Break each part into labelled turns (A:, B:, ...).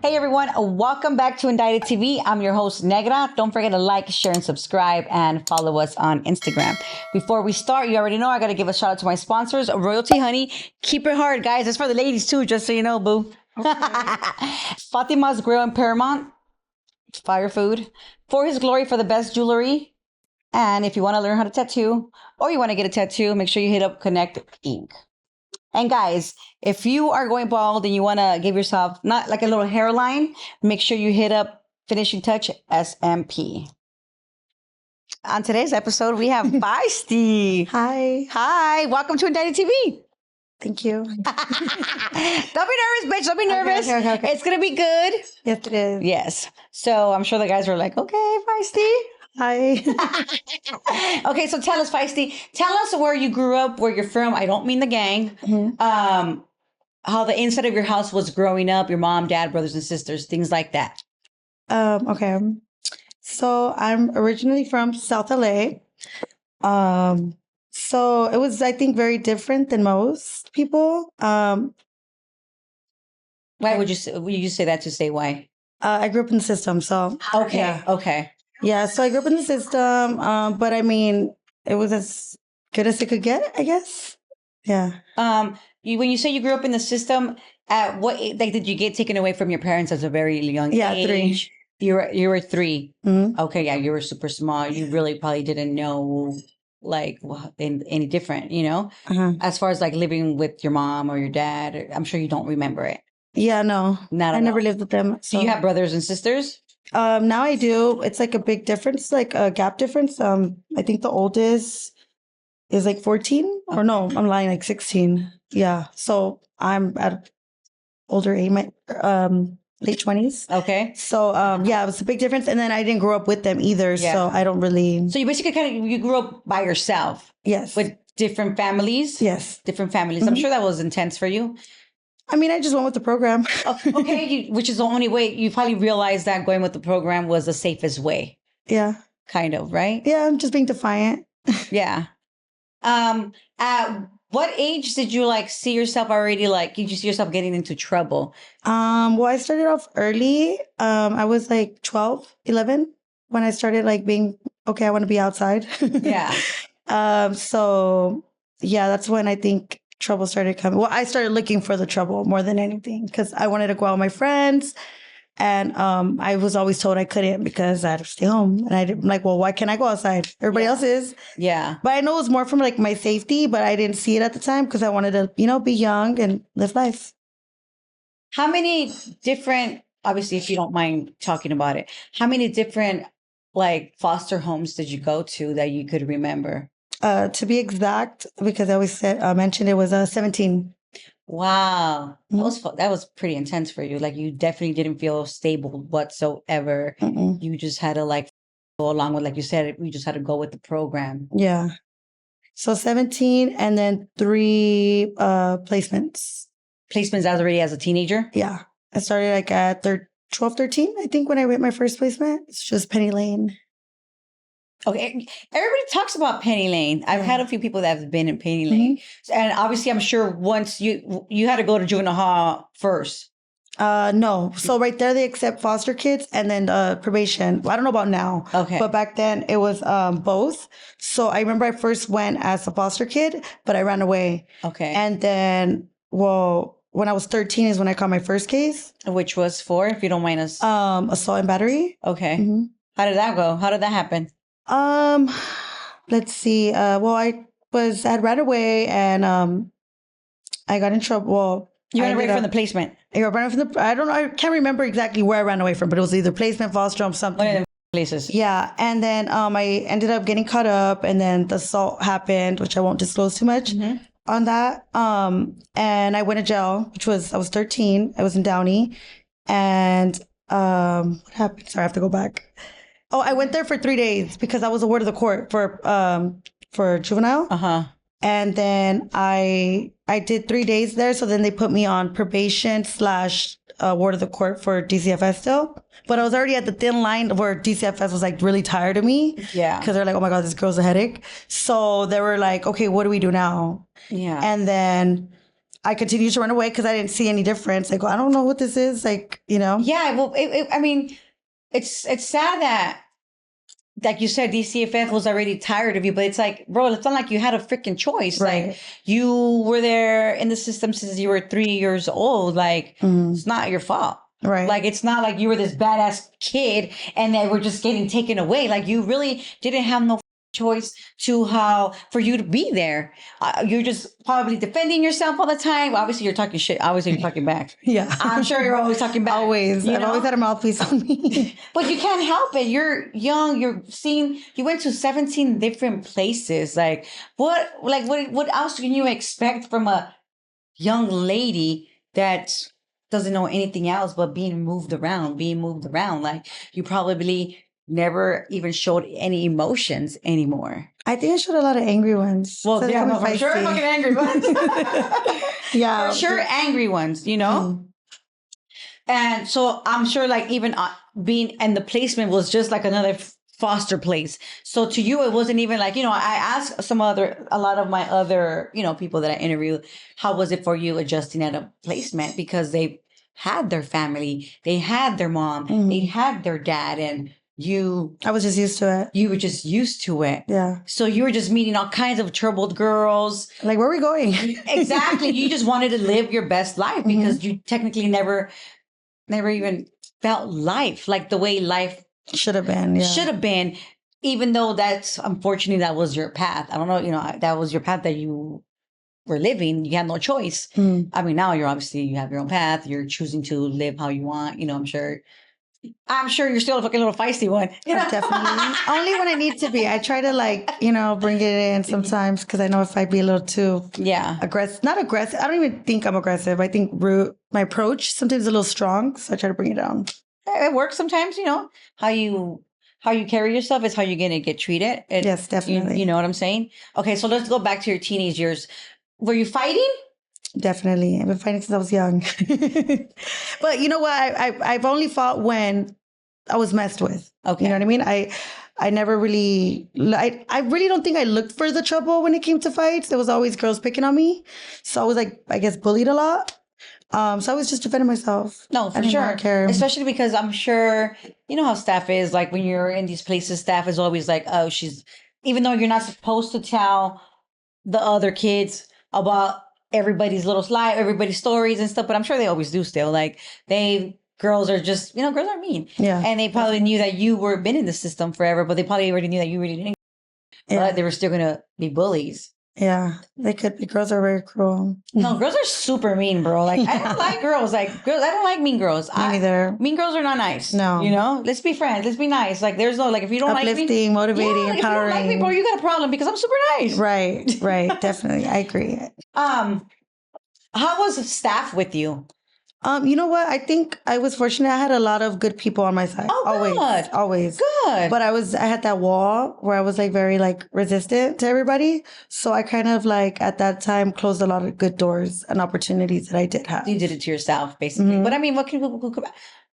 A: Hey everyone, welcome back to Indicted TV. I'm your host, Negra. Don't forget to like, share, and subscribe, and follow us on Instagram. Before we start, you already know I got to give a shout out to my sponsors, Royalty Honey. Keep it hard, guys. It's for the ladies too, just so you know, boo. Okay. Fatimas Grill in Paramount. Fire food. For His Glory for the best jewelry. And if you want to learn how to tattoo or you want to get a tattoo, make sure you hit up ConnectInk. And guys, if you are going bald and you want to give yourself not like a little hairline, make sure you hit up Finishing Touch SMP. On today's episode, we have Feisty.
B: Hi.
A: Hi. Welcome to Indicted TV.
B: Thank you.
A: Don't be nervous, bitch. Don't be nervous. Okay. It's going to be good.
B: Yes, it is.
A: Yes. So I'm sure the guys were like, okay, Feisty.
B: Hi.
A: Okay, so tell us, Feisty. Tell us where you grew up, where you're from. I don't mean the gang. Mm-hmm. How the inside of your house was growing up, your mom, dad, brothers and sisters, things like that.
B: Okay. So I'm originally from South LA. So it was, I think, very different than most people.
A: Why would you say that to say why?
B: I grew up in the system, so
A: okay,
B: yeah.
A: Okay.
B: Yeah, so I grew up in the system, but I mean, it was as good as it could get, I guess. Yeah.
A: When you say you grew up in the system, at what like did you get taken away from your parents as a very young age?
B: Yeah, 3.
A: You were 3.
B: Mm-hmm.
A: Okay, yeah, you were super small. You really probably didn't know like any different, you know, as far as like living with your mom or your dad. I'm sure you don't remember it.
B: Yeah, no,
A: I
B: never lived with them.
A: So you have brothers and sisters?
B: Now I do. It's like a big difference, like a gap difference. I think the oldest is like 14 or no, I'm lying, like 16. Yeah. So I'm at older age, my late 20s.
A: Okay.
B: So yeah, it was a big difference. And then I didn't grow up with them either. Yeah. So I don't really.
A: So you basically you grew up by yourself.
B: Yes.
A: With different families?
B: Yes.
A: Different families. Mm-hmm. I'm sure that was intense for you.
B: I mean, I just went with the program.
A: Okay, which is the only way. You probably realized that going with the program was the safest way.
B: Yeah.
A: Kind of, right?
B: Yeah, I'm just being defiant.
A: Yeah. At what age did you like see yourself already, like, you see yourself getting into trouble?
B: Well, I started off early. I was like 12, 11 when I started like being, okay, I want to be outside.
A: Yeah.
B: So yeah, that's when I think trouble started coming. Well, I started looking for the trouble more than anything because I wanted to go out with my friends. And I was always told I couldn't because I had to stay home. And I'm like, well, why can't I go outside? Everybody else is.
A: Yeah.
B: But I know it was more from like my safety, but I didn't see it at the time because I wanted to, be young and live life.
A: How many different, obviously, if you don't mind talking about it, how many different like foster homes did you go to that you could remember?
B: To be exact, because I always mentioned it was 17.
A: Wow. Mm-hmm. That was pretty intense for you. Like you definitely didn't feel stable whatsoever. Mm-mm. You just had to like go along with, like you said, you just had to go with the program.
B: Yeah. So 17 and then 3 placements.
A: Placements already as a teenager?
B: Yeah. I started like at 12, 13, I think, when I hit my first placement. It's just Penny Lane.
A: Okay, everybody talks about Penny Lane. I've had a few people that have been in Penny Lane, and obviously, I'm sure once you had to go to juvenile hall first.
B: No, so right there they accept foster kids and then probation. Well, I don't know about now, but back then it was both. So I remember I first went as a foster kid, but I ran away. Okay, and then when I was 13 is when I caught my first case,
A: which was for, if you don't mind us,
B: assault and battery.
A: Okay, How did that go? How did that happen?
B: Let's see. Well, I had ran away and I got in trouble. Well,
A: you ran away from the placement.
B: I ran from I don't know. I can't remember exactly where I ran away from, but it was either placement, foster home, something.
A: One of the places.
B: Yeah, and then I ended up getting caught up, and then the assault happened, which I won't disclose too much on that. And I went to jail, I was 13. I was in Downey, and what happened? Sorry, I have to go back. Oh, I went there for 3 days because I was a ward of the court for juvenile. And then I did 3 days there. So then they put me on probation / ward of the court for DCFS still. But I was already at the thin line where DCFS was like really tired of me. Yeah. Because they're like, oh my God, this girl's a headache. So they were like, okay, what do we do now? Yeah. And then I continued to run away because I didn't see any difference. Like, well, I don't know what this is. Like,
A: Yeah, well, I mean, it's sad that, like you said, DCFF was already tired of you, but it's like, bro, it's not like you had a freaking choice.
B: Right.
A: Like, you were there in the system since you were 3 years old. Like, it's not your fault.
B: Right.
A: Like, it's not like you were this badass kid and they were just getting taken away. Like, you really didn't have no choice to how for you to be there. You're just probably defending yourself all the time. Obviously, you're talking shit. Obviously, you're talking back.
B: Yeah.
A: I'm sure you're always talking back.
B: Always. I've always had a mouthpiece on me.
A: But you can't help it. You're young. You went to 17 different places. Like, what else can you expect from a young lady that doesn't know anything else but being moved around? Like, you probably never even showed any emotions anymore.
B: I think I showed a lot of angry ones.
A: Well,
B: So
A: yeah,
B: I'm
A: no, for sure,
B: feisty.
A: fucking angry ones.
B: Yeah.
A: For sure, angry ones, And so I'm sure, like, even being and the placement was just like another foster place. So to you, it wasn't even like, I asked a lot of my other, people that I interviewed, how was it for you adjusting at a placement? Because they had their family, they had their mom, they had their dad, and
B: I was just used to it.
A: You were just used to it.
B: Yeah.
A: So you were just meeting all kinds of troubled girls.
B: Like, where are we going?
A: Exactly. You just wanted to live your best life because you technically never even felt life like the way life
B: should have been. Yeah.
A: Should have been, even though unfortunately, that was your path. I don't know, that was your path that you were living. You had no choice. I mean, now you have your own path. You're choosing to live how you want. I'm sure you're still a fucking little feisty one.
B: Definitely. Only when I need to be. I try to bring it in sometimes because I know if I be a little too aggressive, not aggressive. I don't even think I'm aggressive. I think my approach sometimes is a little strong. So I try to bring it down.
A: It works sometimes, how you carry yourself is how you're going to get treated.
B: Yes, definitely.
A: You know what I'm saying? Okay. So let's go back to your teenage years. Were you fighting?
B: Definitely. I've been fighting since I was young. But you know what? I've only fought when I was messed with.
A: Okay.
B: You know what I mean? I never really, I really don't think I looked for the trouble when it came to fights. There was always girls picking on me. So I was I guess bullied a lot. So I was just defending myself.
A: No, for sure. Especially because I'm sure, you know how staff is. Like when you're in these places, staff is always like, oh, even though you're not supposed to tell the other kids about everybody's little life, everybody's stories and stuff, but I'm sure they always do still. Like girls are just, girls are mean.
B: Yeah.
A: And they probably knew that you were been in the system forever, but they probably already knew that you really didn't. Yeah. But they were still going to be bullies.
B: Yeah, they could be. Girls are very cruel.
A: No, girls are super mean, bro. Like, I don't like girls. Like, girls, I don't like mean girls.
B: Me neither.
A: Mean girls are not nice.
B: No.
A: Let's be friends. Let's be nice. Like, there's no, like, if you don't like me.
B: Uplifting, motivating, empowering.
A: If you don't like me, bro, you got a problem because I'm super nice.
B: Right. Definitely. I agree.
A: How was staff with you?
B: You know what? I think I was fortunate. I had a lot of good people on my side.
A: Oh,
B: always.
A: Good.
B: But I had that wall where I was very resistant to everybody. So I kind of at that time closed a lot of good doors and opportunities that I did have.
A: You did it to yourself, basically. But I mean, what can people?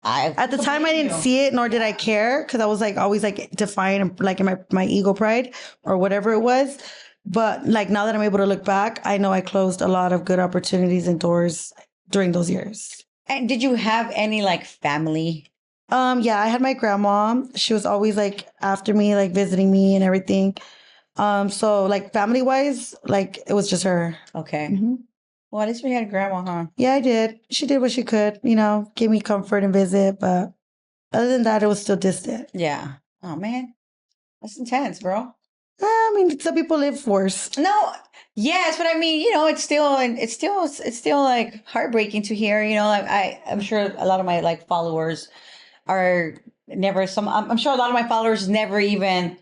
B: At the time, I didn't see it, nor did I care, because I was always defiant, in my ego pride or whatever it was. But now that I'm able to look back, I know I closed a lot of good opportunities and doors during those years.
A: And did you have any family?
B: Yeah, I had my grandma. She was always after me, visiting me and everything. So family wise, it was just her.
A: Okay. Mm-hmm. Well, at least we had a grandma, huh?
B: Yeah, I did. She did what she could, give me comfort and visit. But other than that, it was still distant.
A: Yeah. Oh man, that's intense, bro.
B: I mean, some people live worse.
A: No, yes, but I mean, it's still heartbreaking to hear. I'm sure a lot of my followers are never. I'm sure a lot of my followers never even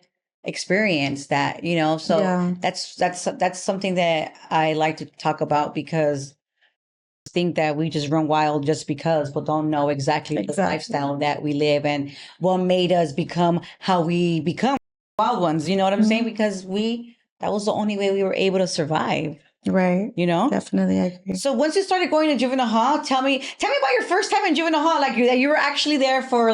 A: experienced that. So yeah. That's something that I like to talk about because I think that we just run wild just because, but don't know exactly the lifestyle that we live and what made us become how we become. Wild ones, you know what I'm saying? Because that was the only way we were able to survive.
B: Right. Definitely, I agree.
A: So once you started going to juvenile hall, tell me about your first time in juvenile hall, that you were actually there for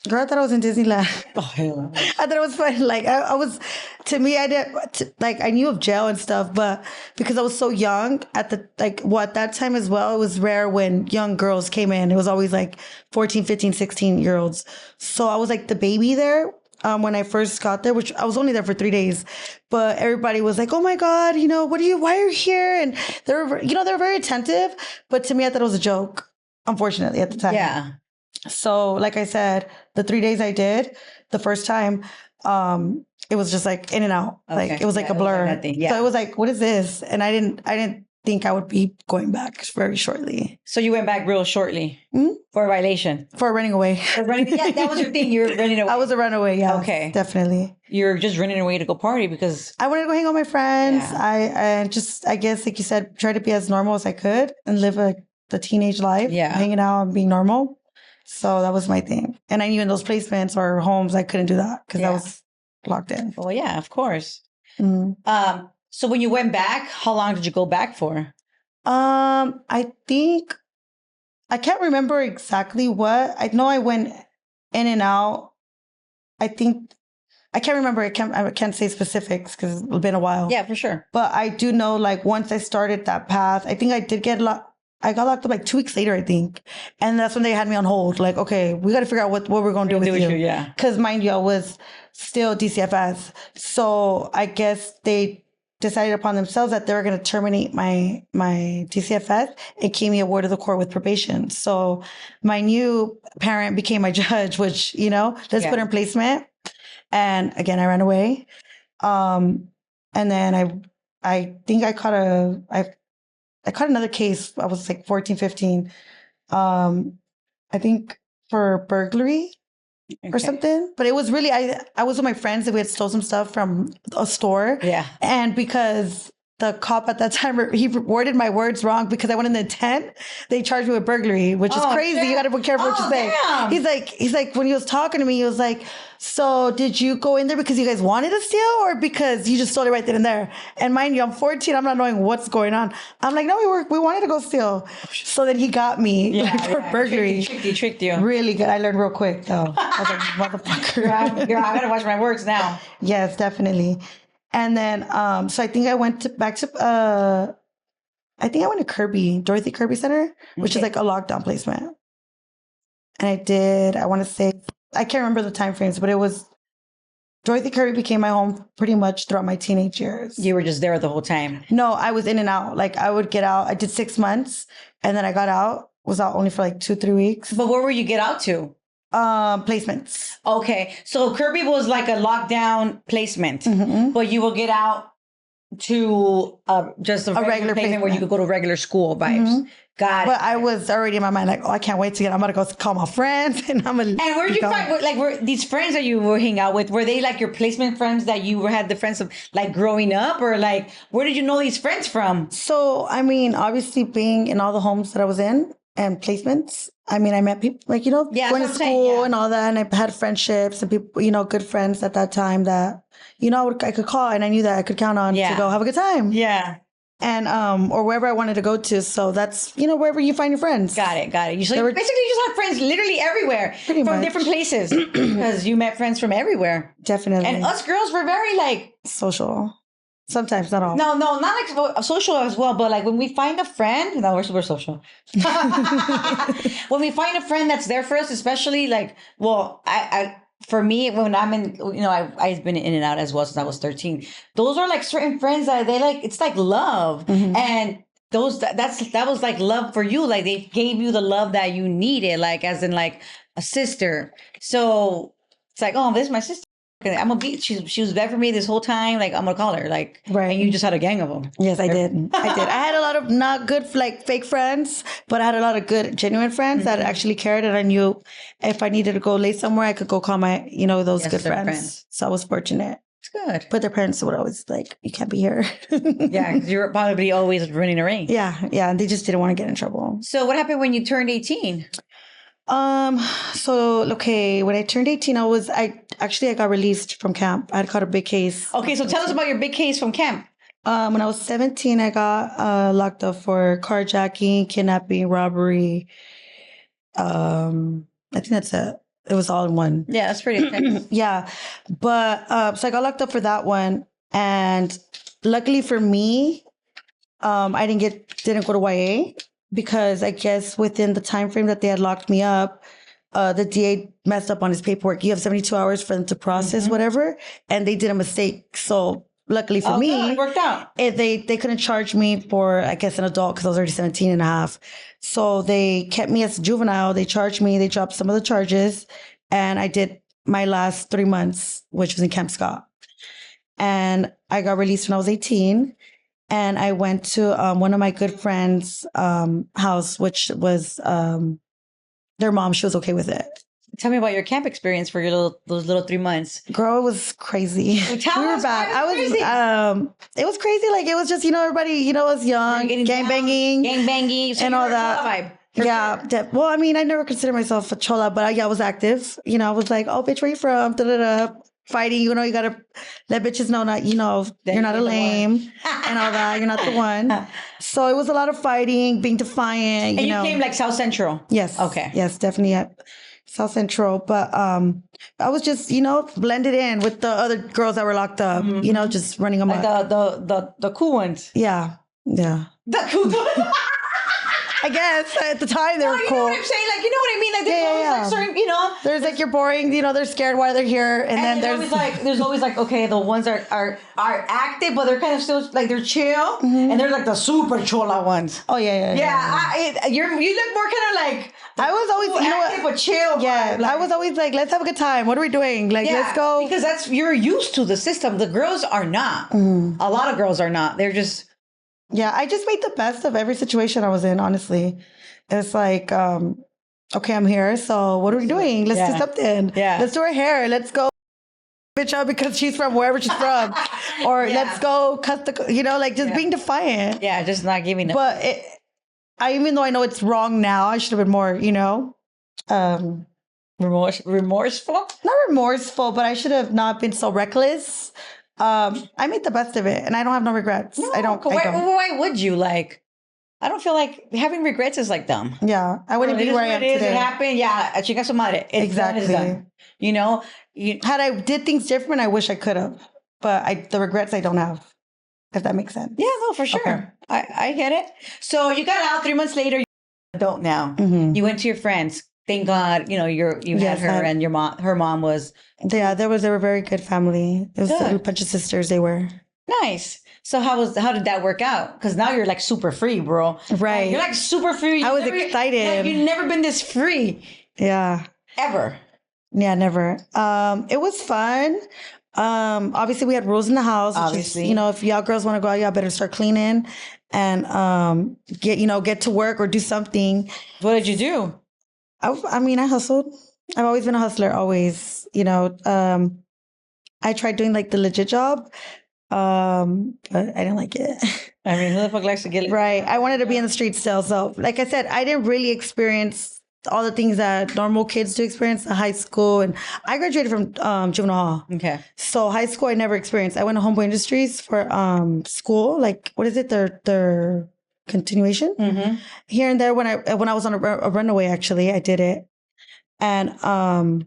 B: Girl, I thought I was in Disneyland.
A: Oh, hell.
B: I thought it was fun. Like I was, to me, I knew of jail and stuff, but because I was so young at at that time as well, it was rare when young girls came in. It was always like 14, 15, 16-year-olds. So I was like the baby there. When I first got there, which I was only there for 3 days, but everybody was like, "Oh my God, why are you here?" And they're very attentive. But to me, I thought it was a joke, unfortunately, at the time.
A: Yeah.
B: So, like I said, the 3 days I did the first time, it was just like in and out.
A: Okay.
B: Like it was like a blur.
A: Like nothing. Yeah.
B: So it was like, what is this? And I didn't think I would be going back very shortly.
A: So you went back real shortly for a violation.
B: For running away.
A: Yeah, that was your thing. You were running away.
B: I was a runaway, yeah.
A: Okay.
B: Definitely.
A: You're just running away to go party because
B: I wanted to go hang out with my friends.
A: Yeah.
B: I guess, like you said, try to be as normal as I could and live the teenage life.
A: Yeah.
B: Hanging out and being normal. So that was my thing. And I knew in those placements or homes, I couldn't do that because I was locked in.
A: Well, yeah, of course.
B: Mm-hmm.
A: So when you went back, how long did you go back for?
B: I think I can't remember exactly what. I know I went in and out. I think I can't remember. I can't say specifics because it's been a while.
A: Yeah, for sure.
B: But I do know, like, once I started that path, I think I did get I got locked up like 2 weeks later, I think. And that's when they had me on hold. Like, okay, we got to figure out what we're going to do with you.
A: Yeah.
B: Because mind you, I was still DCFS. So I guess they decided upon themselves that they were going to terminate my DCFS and keep me a ward of the court with probation. So my new parent became my judge, which, let's put her in placement. And again, I ran away. And then I think I caught another case. I was like 14, 15. I think for burglary or something. But it was really, I was with my friends and we had stole some stuff from a store. Yeah. And because the cop at that time, he worded my words wrong because I went in the tent. They charged me with burglary, which is crazy. Damn. You got to be careful what you say. Damn. He's like, when he was talking to me, he was like, so did you go in there because you guys wanted to steal or because you just stole it right then and there? And mind you, I'm 14. I'm not knowing what's going on. I'm like, no, we wanted to go steal. So then he got me for burglary.
A: Tricked you.
B: Really good. I learned real quick though. I was like, motherfucker.
A: I got to watch my words now.
B: Yes, definitely. And then, so I think I went back to Kirby, Dorothy Kirby Center, which is like a lockdown placement. And I want to say, I can't remember the time frames, but it was, Dorothy Kirby became my home pretty much throughout my teenage years.
A: You were just there the whole time?
B: No, I was in and out. Like I would get out. I did 6 months and then I got out, was out only for like 2-3 weeks.
A: But where were you get out to?
B: Placements.
A: Okay. So Kirby was like a lockdown placement, but you will get out to just a regular placement where you could go to regular school vibes. Got it.
B: But I was already in my mind like, oh, I can't wait to I'm going to go call my friends and I'm going to.
A: And where did you find, like, were these friends that you were hanging out with, were they like your placement friends that you had the friends of like growing up, or like, where did you know these friends from?
B: So, I mean, obviously being in all the homes that I was in and placements, I mean, I met people like, going to school and all that. And I had friendships and people, good friends at that time that, I could call and I knew that I could count on to go have a good time. Yeah. And, or wherever I wanted to go to. So that's, wherever you find your friends.
A: Got it. You basically you just have friends literally everywhere from different places because you met friends from everywhere.
B: Definitely.
A: And us girls were very like
B: social. Sometimes, not all.
A: No, not like social as well. But like when we find a friend, no, we're social. When we find a friend that's there for us, especially like, well, for me, when I'm in, I've been in and out as well since I was 13. Those are like certain friends that they like, it's like love. And that was like love for you. Like they gave you the love that you needed, like as in like a sister. So it's like, oh, this is my sister. I'm gonna be. She was there for me this whole time. Like I'm gonna call her. Like, right. And you just had a gang of them.
B: Yes, I did. I had a lot of not good, like fake friends, but I had a lot of good, genuine friends that actually cared, and I knew if I needed to go lay somewhere, I could go call my, those good friends. So I was fortunate.
A: It's good.
B: But their parents would always like, you can't be here.
A: Yeah, because you were probably always running around.
B: Yeah, and they just didn't want to get in trouble.
A: So what happened when you turned 18?
B: So, okay, when I turned 18, I got released from camp. I had caught a big case.
A: Okay, so tell us about your big case from camp.
B: When I was 17, I got locked up for carjacking, kidnapping, robbery. I think that's it. It was all in one.
A: Yeah, that's pretty intense.
B: Yeah. But so I got locked up for that one. And luckily for me, I didn't go to YA because I guess within the time frame that they had locked me up, the DA messed up on his paperwork. You have 72 hours for them to process whatever, and they did a mistake. So luckily for me,
A: it worked out.
B: They couldn't charge me for, I guess, an adult because I was already 17 and a half. So they kept me as a juvenile. They charged me. They dropped some of the charges, and I did my last 3 months, which was in Camp Scott. And I got released when I was 18. And I went to one of my good friends' house, which was their mom. She was okay with it.
A: Tell me about your camp experience for those little 3 months.
B: Girl, it was crazy.
A: Well,
B: We were back. It was crazy. Like, it was just, everybody, was young, gang banging,
A: so
B: and all that.
A: Vibe,
B: Yeah. Well, I mean, I never considered myself a chola, but I was active. I was like, oh, bitch, where you from? Da-da-da. Fighting, you gotta let bitches know that, you're not a lame and all that. You're not the one. So it was a lot of fighting, being defiant.
A: And you came like South Central.
B: Yes.
A: Okay.
B: Yes, definitely at South Central. But I was just, blended in with the other girls that were locked up. Just running amok.
A: Like the cool ones.
B: Yeah. Yeah.
A: The cool ones.
B: I guess at the time they were
A: You
B: cool.
A: know what I'm saying? Like, you know what I mean? Like, there's always like certain,
B: There's like, you're boring, they're scared why they're here. And then
A: there's always like, okay, the ones are active, but they're kind of still like, they're chill. And they're like the super chola ones.
B: Oh, yeah.
A: You look more kind of like,
B: I was always,
A: active but chill.
B: Yeah,
A: like,
B: I was always like, let's have a good time. What are we doing? Like, let's go.
A: Because you're used to the system. The girls are not. A lot of girls are not. They're just.
B: Yeah, I just made the best of every situation I was in, honestly. It's like, okay, I'm here. So what are we doing? Let's do something.
A: Yeah.
B: Let's do her hair. Let's go bitch up because she's from wherever she's from. Or let's go cut just being defiant.
A: Yeah, just not giving up.
B: But even though I know it's wrong now, I should have been more,
A: remorseful?
B: Not remorseful, but I should have not been so reckless. I made the best of it, and I don't have no regrets.
A: No,
B: I don't.
A: Why would you? Like, I don't feel like having regrets is like dumb.
B: Yeah, I wouldn't be where I am today.
A: It happened. Yeah, chinga su madre.
B: Exactly.
A: Done.
B: Had I did things different, I wish I could have. But the regrets I don't have. If that makes sense.
A: Yeah, no, for sure.
B: Okay.
A: I get it. So you got out 3 months later. You're an adult now. You went to your friends. Thank God, you had her and her mom was.
B: Yeah, they were a very good family. It was a bunch of sisters. They were
A: nice. So how did that work out? Because now you're like super free, bro.
B: Right.
A: You're like super free.
B: I was excited.
A: You've never been this free.
B: Yeah.
A: Ever.
B: Yeah, never. It was fun. Obviously we had rules in the house. Obviously, if y'all girls want to go out, y'all better start cleaning and get to work or do something.
A: What did you do?
B: I hustled. I've always been a hustler, always. I tried doing like the legit job, but I didn't like it.
A: I mean, who the fuck likes to get it?
B: Right. I wanted to be in the streets still. So, like I said, I didn't really experience all the things that normal kids do experience in high school. And I graduated from Juvenile Hall. Okay. So high school, I never experienced. I went to Homeboy Industries for school. Like, what is it? Their continuation. Here and there when I was on a runaway, actually, I did it. And I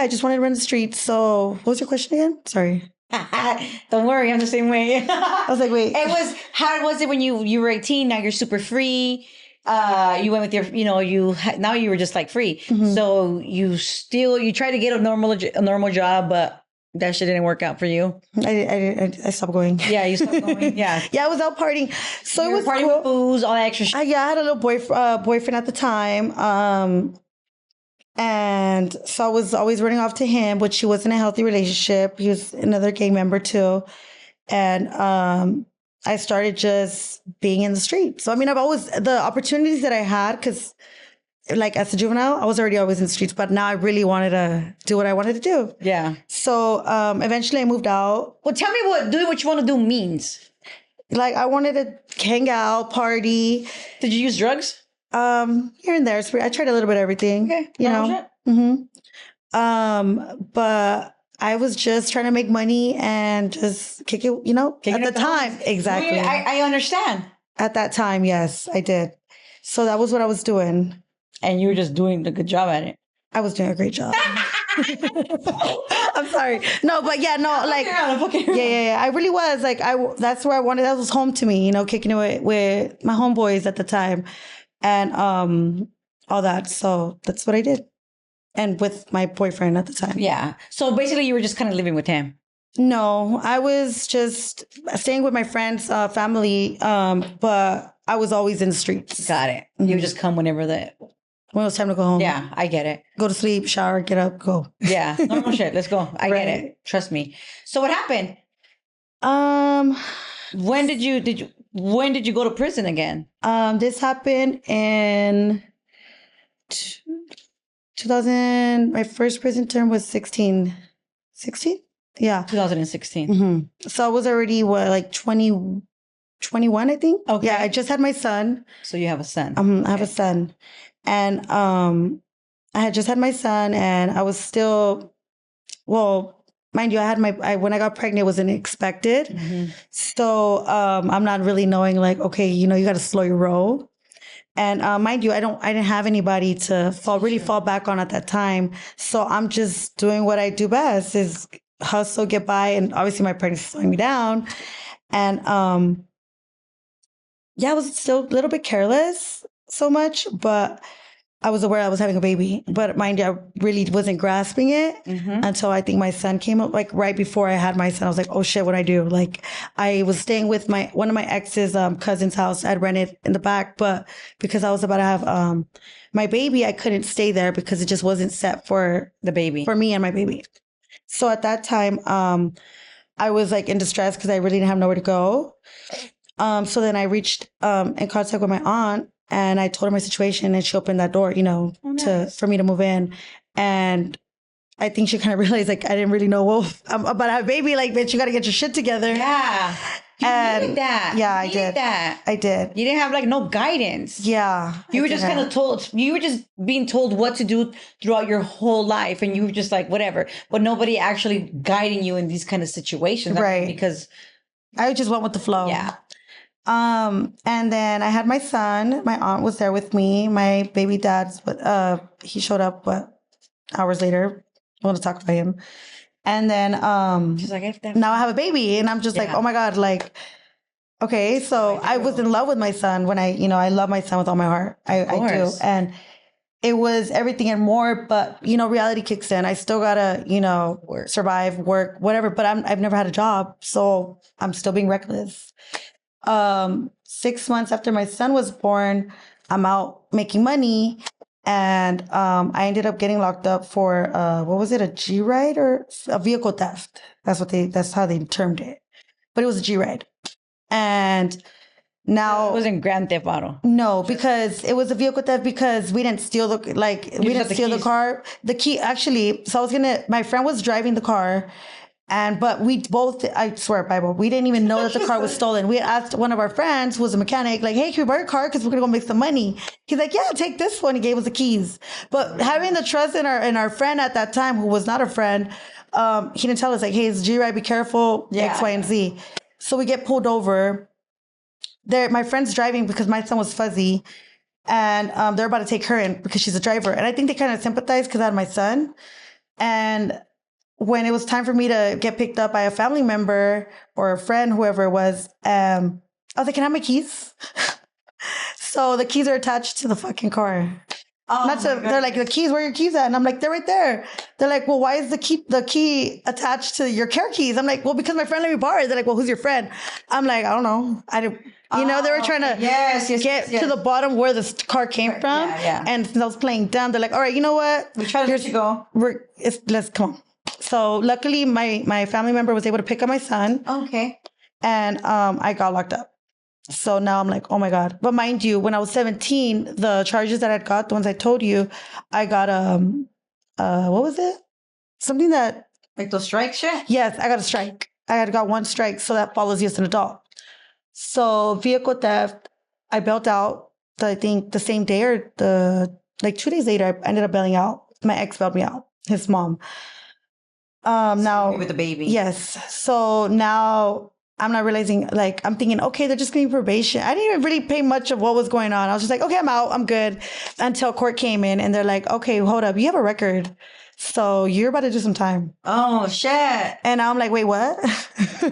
B: just wanted to run the streets. So what was your question again? Sorry.
A: Don't worry, I'm the same way.
B: I was like, wait.
A: How was it when you were 18? Now you're super free. You went with your, now you were just like free. So you tried to get a normal job, but that shit didn't work out for you.
B: I stopped going.
A: Yeah, you stopped going. Yeah.
B: Yeah, I was out partying. So
A: you
B: it was
A: partying
B: cool.
A: with booze, all that extra shit.
B: I had a little boyfriend at the time. And so I was always running off to him, which he wasn't a healthy relationship. He was another gang member too. And I started just being in the street. So, I mean, the opportunities that I had, because like as a juvenile, I was already always in the streets, but now I really wanted to do what I wanted to do. Yeah. So eventually I moved out.
A: Well, tell me what doing what you want to do means.
B: Like I wanted to hang out, party.
A: Did you use drugs?
B: Here and there. I tried a little bit of everything. Okay. But I was just trying to make money and just kick it, at the time. Exactly.
A: I understand.
B: At that time, yes, I did. So that was what I was doing.
A: And you were just doing a good job at it.
B: I was doing a great job. I'm sorry. No, but yeah, no, like, yeah. I really was like, that's where I wanted. That was home to me, kicking it with my homeboys at the time, and all that. So that's what I did, and with my boyfriend at the time.
A: Yeah. So basically, you were just kind of living with him.
B: No, I was just staying with my friends' family, but I was always in the streets.
A: Got it. You would just come whenever
B: when it was time to go home.
A: Yeah, I get it.
B: Go to sleep, shower, get up, go.
A: Yeah, normal shit. Let's go. I get it. Trust me. So what happened? When did you go to prison again?
B: This happened in 2000. My first prison term was 16. Yeah.
A: 2016.
B: Mm-hmm. So I was already, like 20, 21, I think.
A: Okay.
B: Yeah, I just had my son.
A: So you have a son.
B: I have a son. And I had just had my son, and I was still, well, mind you, when I got pregnant, it wasn't expected.
A: Mm-hmm.
B: So I'm not really knowing, like, okay, you got to slow your roll. And mind you, I didn't have anybody to fall back on at that time. So I'm just doing what I do best, is hustle, get by. And obviously my pregnancy is slowing me down. And yeah, I was still a little bit careless so much, but I was aware I was having a baby. But mind you, I really wasn't grasping it until I think my son came up. Like right before I had my son, I was like, oh shit, what do I do? Like I was staying with one of my ex's cousin's house. I'd rented in the back, but because I was about to have my baby, I couldn't stay there because it just wasn't set for
A: the baby,
B: for me and my baby. So at that time, I was like in distress because I really didn't have nowhere to go. So then I reached in contact with my aunt, and I told her my situation, and she opened that door, for me to move in. And I think she kind of realized, like, I didn't really know, well, I'm about to have a baby. Like, bitch, you got to get your shit together.
A: Yeah. You needed that.
B: Yeah, I did.
A: That.
B: I did.
A: You didn't have like no guidance.
B: Yeah.
A: You were just kind of told, you were just being told what to do throughout your whole life. And you were just like, whatever. But nobody actually guiding you in these kind of situations.
B: Right.
A: Because
B: I just went with the flow.
A: Yeah.
B: And then I had my son. My aunt was there with me. My baby dad's, he showed up, hours later. I want to talk about him. And then,
A: she's like,
B: now I have a baby, and I'm just like, oh my God, like, okay. So I was in love with my son when I love my son with all my heart. I do. And it was everything and more, but reality kicks in. I still gotta, survive, work, whatever, but I've never had a job. So I'm still being reckless. 6 months after my son was born, I'm out making money, and I ended up getting locked up for what was it, a G ride or a vehicle theft? That's how they termed it, but it was a G ride. And now
A: it wasn't Grand Theft Auto.
B: No, because it was a vehicle theft because we didn't steal the car. The key actually. So my friend was driving the car. But we both, I swear, Bible, we didn't even know that the car was stolen. We had asked one of our friends who was a mechanic, like, hey, can we borrow your car? Because we're going to go make some money. He's like, yeah, take this one. He gave us the keys. But having the trust in our friend at that time, who was not a friend, he didn't tell us, like, hey, it's G-Ride, be careful, X, Y, and Z. So we get pulled over. My friend's driving because my son was fuzzy. And they're about to take her in because she's a driver. And I think they kind of sympathized because I had my son. And when it was time for me to get picked up by a family member or a friend, whoever it was, I was like, can I have my keys? So the keys are attached to the fucking car. They're like, the keys, where are your keys at? And I'm like, they're right there. They're like, well, why is the key attached to your car keys? I'm like, well, because my friend let me borrow it. They're like, well, who's your friend? I'm like, I don't know. They were trying to get to the bottom where the car came from.
A: Yeah.
B: And since I was playing dumb, they're like, all right, you know what?
A: We try to let you go.
B: Let's come on. So luckily, my family member was able to pick up my son.
A: Okay.
B: And I got locked up. So now I'm like, oh my God. But mind you, when I was 17, the charges that I got, the ones I told you, I got what was it? Something that,
A: like those strike shit?
B: Yes, I got a strike. I had got one strike, so that follows you as an adult. So vehicle theft, I bailed out. I think the same day or 2 days later, I ended up bailing out. My ex bailed me out. His mom. Now
A: with the baby.
B: Yes. So now I'm not realizing, like, I'm thinking, okay, they're just getting probation. I didn't even really pay much of what was going on. I was just like, okay, I'm out. I'm good. Until court came in and they're like, okay, hold up. You have a record. So you're about to do some time.
A: Oh, shit.
B: And I'm like, wait, what?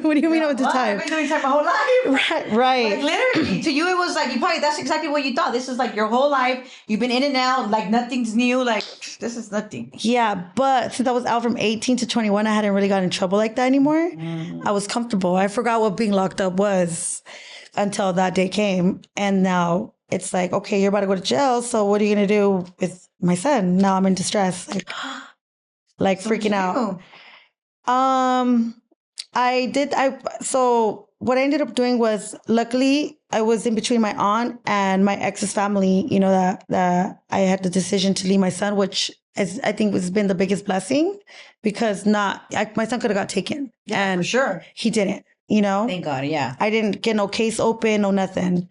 B: What do you mean I went to time?
A: I've been doing time my whole life.
B: Right.
A: Like, literally, to you, it was like, that's exactly what you thought. This is like your whole life. You've been in and out. Like, nothing's new. Like, this is nothing.
B: Yeah, but since I was out from 18 to 21, I hadn't really gotten in trouble like that anymore. I was comfortable. I forgot what being locked up was until that day came. And now it's like, okay, you're about to go to jail. So what are you going to do with my son? Now I'm in distress. Like freaking out. So what I ended up doing was, luckily I was in between my aunt and my ex's family, you know, that I had the decision to leave my son, which is, I think has been the biggest blessing, because my son could have got taken.
A: Yeah,
B: and
A: for sure.
B: He didn't, you know?
A: Thank God, yeah.
B: I didn't get no case open, no nothing.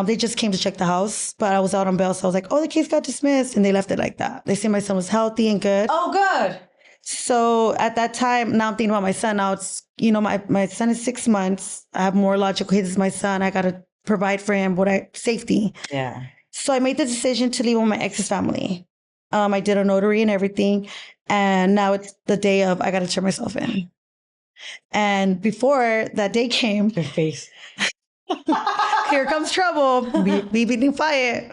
B: They just came to check the house, but I was out on bail. So I was like, oh, the case got dismissed. And they left it like that. They said my son was healthy and good.
A: Oh, good.
B: So at that time, now I'm thinking about my son. Now it's, you know, my son is 6 months. I have more logical. This is my son. I got to provide for him safety.
A: Yeah.
B: So I made the decision to leave with my ex's family. I did a notary and everything. And now it's the day of, I got to turn myself in. And before that day came.
A: Your face.
B: Here comes trouble. We being quiet.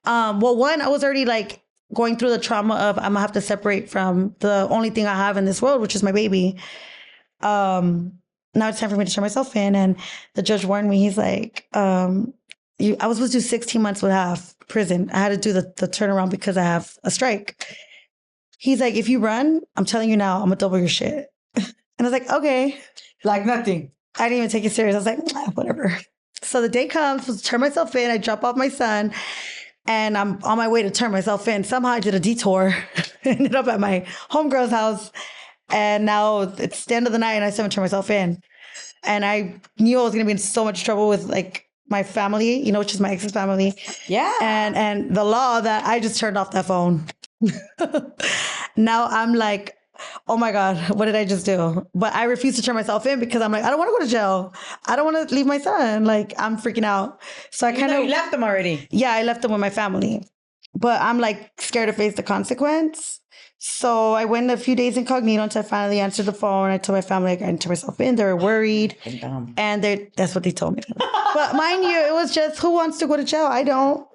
B: Well, one, I was already like going through the trauma of, I'm gonna have to separate from the only thing I have in this world, which is my baby. Now it's time for me to turn myself in. And the judge warned me. He's like, I was supposed to do 16 months with half prison. I had to do the turnaround because I have a strike. He's like, if you run, I'm telling you now, I'm gonna double your shit. And I was like, okay.
A: Like nothing.
B: I didn't even take it serious. I was like, whatever. So the day comes, to turn myself in. I drop off my son and I'm on my way to turn myself in. Somehow I did a detour, ended up at my homegirl's house. And now it's the end of the night and I still haven't turned myself in. And I knew I was going to be in so much trouble with like my family, you know, which is my ex's family.
A: Yeah.
B: And the law that I just turned off that phone. Now I'm like, oh my God, what did I just do? But I refuse to turn myself in because I'm like, I don't want to go to jail. I don't want to leave my son. Like, I'm freaking out. So I kind of...
A: You left him already.
B: Yeah, I left him with my family. But I'm like scared to face the consequence. So I went a few days incognito until I finally answered the phone. I told my family I got to turn myself in. They were worried. And that's what they told me. But mind you, it was just, who wants to go to jail? I don't.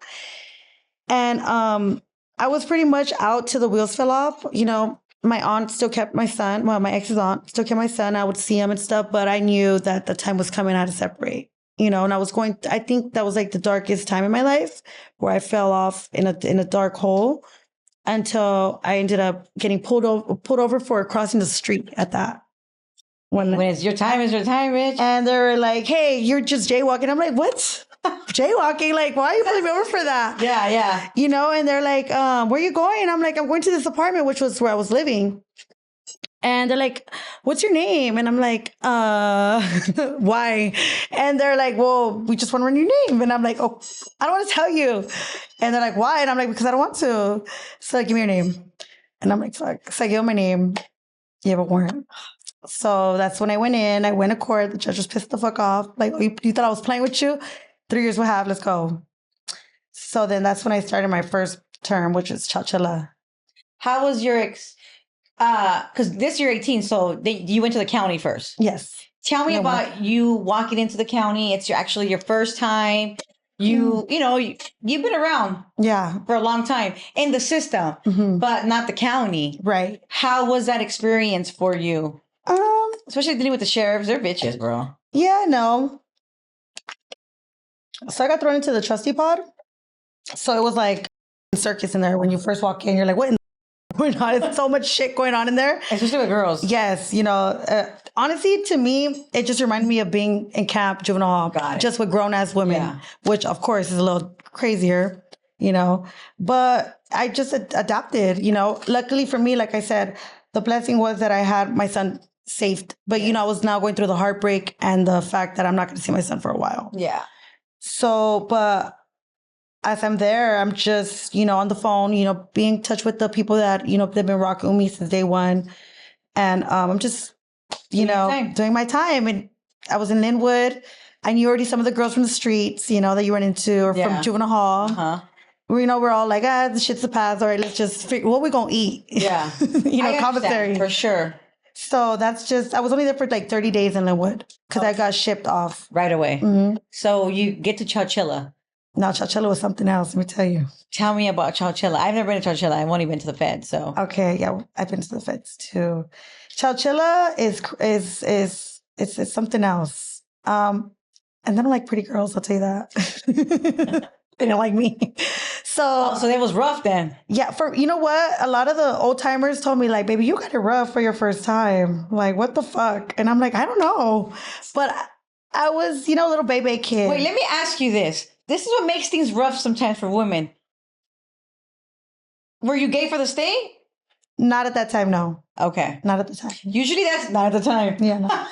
B: And I was pretty much out till the wheels fell off. You know, my aunt still kept my son. Well, my ex's aunt still kept my son. I would see him and stuff, but I knew that the time was coming. I had to separate, you know, and I think that was like the darkest time in my life where I fell off in a dark hole until I ended up getting pulled over for crossing the street at that.
A: When it's your time, bitch.
B: And they were like, hey, you're just jaywalking. I'm like, what? Jaywalking? Like, why are you pulling me over for that?
A: Yeah.
B: You know, and they're like, where are you going? I'm like, I'm going to this apartment, which was where I was living. And they're like, what's your name? And I'm like, why? And they're like, well, we just want to run your name. And I'm like, oh, I don't want to tell you. And they're like, why? And I'm like, because I don't want to. So give me your name. And I'm like, fuck. So I give them my name. You have a warrant. So that's when I went in. I went to court. The judge was pissed the fuck off. Like, oh, you thought I was playing with you? 3 years we have. Let's go. So then that's when I started my first term, which is Chowchilla.
A: How was your because this year 18, so you went to the county first.
B: Yes.
A: Tell me about you walking into the county. It's actually your first time. You know, you've been around for a long time in the system, but not the county.
B: Right.
A: How was that experience for you? Especially dealing with the sheriffs. They're bitches, bro.
B: Yeah, no. So I got thrown into the trustee pod. So it was like a circus in there. When you first walk in, you're like, what in the going on? There's so much shit going on in there.
A: Especially with girls.
B: Yes, you know, honestly, to me, it just reminded me of being in camp, juvenile hall, just with grown-ass women, which, of course, is a little crazier, you know. But I just adapted, you know. Luckily for me, like I said, the blessing was that I had my son saved. But, you know, I was now going through the heartbreak and the fact that I'm not going to see my son for a while.
A: Yeah.
B: So, but as I'm there, I'm just, you know, on the phone, you know, being in touch with the people that, you know, they've been rocking with me since day one. And I'm just, you know, doing my time. And I was in Linwood. I knew already some of the girls from the streets, you know, that you run into, or from Juvenile Hall.
A: Uh-huh.
B: You know, we're all like, the shit's a pass. All right, let's just figure what we gonna eat.
A: Yeah.
B: You know,
A: I
B: commissary.
A: for sure.
B: So that's just, I was only there for like 30 days in Linwood because I got shipped off.
A: Right away.
B: Mm-hmm.
A: So you get to Chowchilla.
B: No, Chowchilla was something else. Let me tell you.
A: Tell me about Chowchilla. I've never been to Chowchilla. I've only been to the Fed. So
B: okay, yeah, I've been to the Feds too. Chowchilla is something else. And they don't like pretty girls. I'll tell you that. They didn't like me. So
A: that was rough then.
B: Yeah, you know what? A lot of the old timers told me like, baby, you got it rough for your first time. Like, what the fuck? And I'm like, I don't know. But I was, you know, a little baby kid.
A: Wait, let me ask you this. This is what makes things rough sometimes for women. Were you gay for the state?
B: Not at that time, no.
A: Okay.
B: Not at the time.
A: Usually that's not at the time.
B: Yeah, no.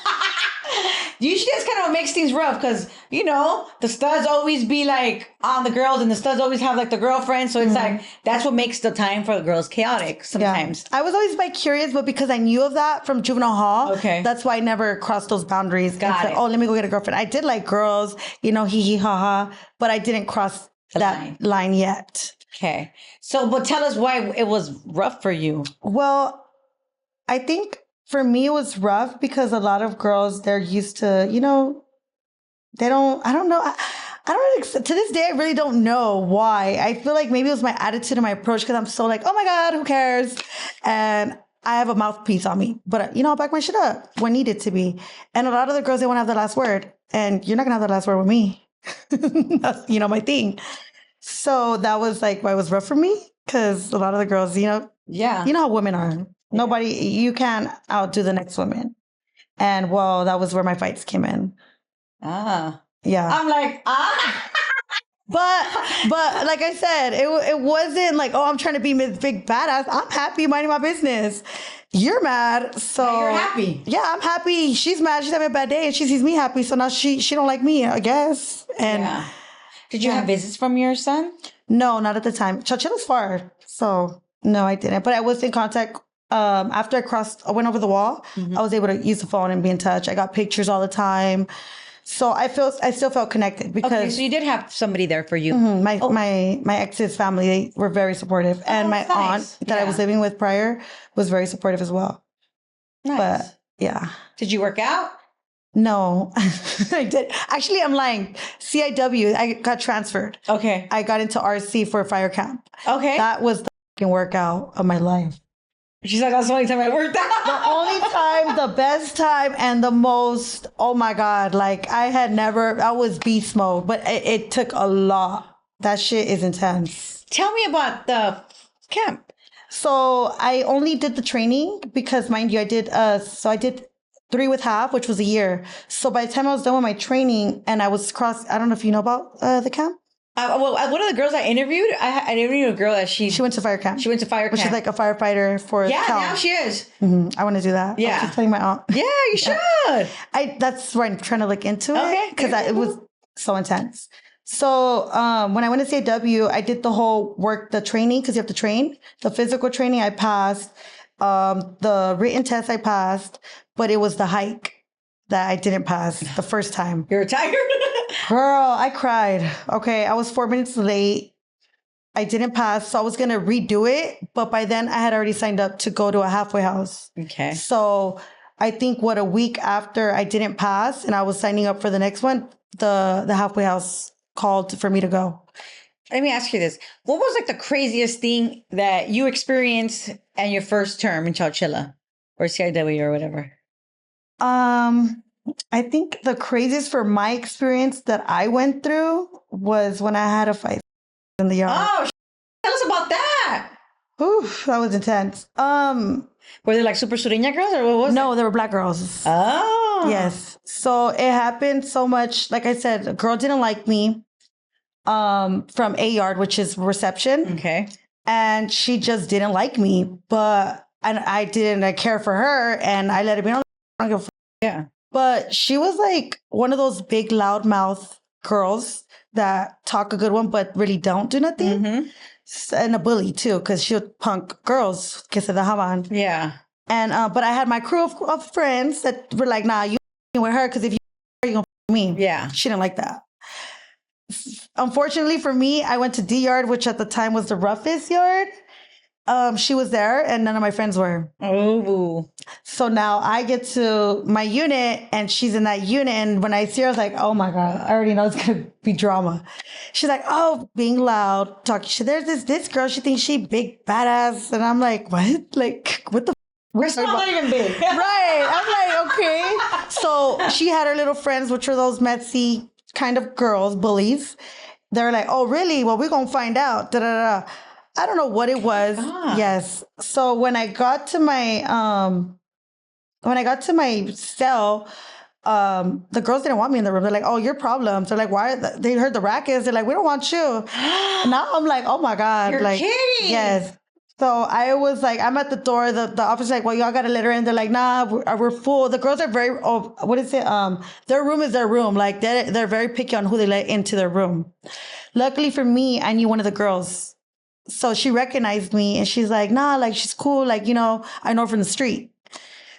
A: Usually that's kind of what makes things rough because, you know, the studs always be like on the girls and the studs always have like the girlfriend. So it's like, that's what makes the time for the girls chaotic sometimes.
B: Yeah. I was always like curious, but because I knew of that from Juvenile Hall, that's why I never crossed those boundaries.
A: Got it.
B: Oh, let me go get a girlfriend. I did like girls, you know, hee hee ha ha, but I didn't cross that line yet.
A: Okay. So, but tell us why it was rough for you.
B: Well, I think for me, it was rough because a lot of girls, they're used to, you know, I don't know. To this day, I really don't know why. I feel like maybe it was my attitude and my approach because I'm so like, oh my God, who cares? And I have a mouthpiece on me, but you know, I'll back my shit up when needed to be. And a lot of the girls, they want to have the last word, and you're not going to have the last word with me. That's, you know, my thing. So that was like why it was rough for me because a lot of the girls, you know, you know how women are. Nobody, you can't outdo the next woman. And well, that was where my fights came in.
A: Ah.
B: Yeah.
A: I'm like,
B: But like I said, it wasn't like, oh, I'm trying to be Miss Big Badass. I'm happy minding my business. You're mad, so
A: you're happy.
B: Yeah, I'm happy. She's mad. She's having a bad day, and she sees me happy. So now she don't like me, I guess. And
A: did you have visits from your son?
B: No, not at the time. Chowchilla's far, so no, I didn't. But I was in contact. After I went over the wall, I was able to use the phone and be in touch. I got pictures all the time. So I still felt connected because
A: so you did have somebody there for you.
B: My ex's family, they were very supportive, and my aunt that I was living with prior was very supportive as well.
A: Nice.
B: But yeah,
A: did you work out?
B: No, I did. Actually, I'm lying. CIW, I got transferred.
A: Okay,
B: I got into RC for a fire camp.
A: Okay,
B: that was the fucking workout of my life.
A: She's like, that's the only time I worked out.
B: The only time, the best time, and the most, oh my God, like I was beast mode, but it took a lot. That shit is intense.
A: Tell me about the camp.
B: So I only did the training because, mind you, I did 3 with half, which was a year. So by the time I was done with my training and I was I don't know if you know about the camp.
A: Well, one of the girls I interviewed a girl that she
B: went to fire camp.
A: She went to fire camp.
B: She's like a firefighter for
A: now she is.
B: I want to do that.
A: Yeah.
B: I was just telling my aunt.
A: Yeah, you should.
B: That's where I'm trying to look into it because it was so intense. So when I went to CAW, I did the whole the training because you have to train. The physical training I passed. The written test I passed, but it was the hike that I didn't pass the first time.
A: You're tired?
B: Girl, I cried. Okay, I was 4 minutes late. I didn't pass, so I was going to redo it. But by then, I had already signed up to go to a halfway house.
A: Okay.
B: So I think, a week after I didn't pass and I was signing up for the next one, the halfway house called for me to go.
A: Let me ask you this. What was like the craziest thing that you experienced in your first term in Chowchilla or CIW or whatever?
B: I think the craziest for my experience that I went through was when I had a fight in the yard.
A: Oh, tell us about that.
B: Oof, that was intense.
A: Were they like super sureña girls or what was it?
B: No, they were black girls.
A: Oh.
B: Yes. So it happened so much. Like I said, a girl didn't like me from A yard, which is reception.
A: Okay.
B: And she just didn't like me. And I didn't care for her. And I let it be known. I don't give a fuck.
A: Yeah.
B: But she was like one of those big loudmouth girls that talk a good one, but really don't do nothing.
A: Mm-hmm.
B: And a bully too, because she would punk girls. Que se dejaban.
A: Yeah.
B: And but I had my crew of friends that were like, nah, you with her, because if you me.
A: Yeah.
B: She didn't like that. Unfortunately for me, I went to D yard, which at the time was the roughest yard. She was there and none of my friends were.
A: Oh.
B: So now I get to my unit and she's in that unit. And when I see her, I was like, oh my God, I already know it's going to be drama. She's like, oh, being loud, talking shit. There's this girl, she thinks she big badass. And I'm like, what? Like, what the
A: We're still not even big.
B: Right. I'm like, okay. So she had her little friends, which were those messy kind of girls, bullies. They're like, oh, really? Well, we're going to find out. Da, da, da. I don't know what it was. Yes. So when I got to my cell, the girls didn't want me in the room. They're like, oh, your problems. They're like, why? They heard the rackets. They're like, we don't want you. Now I'm like, oh my God.
A: You're
B: like,
A: kidding.
B: Yes. So I was like, I'm at the door. The officer's like, well, y'all got to let her in. They're like, nah, we're full. The girls are very, what is it? Their room is their room. Like they're very picky on who they let into their room. Luckily for me, I knew one of the girls. So she recognized me and she's like, nah, like she's cool. Like, you know, I know her from the street.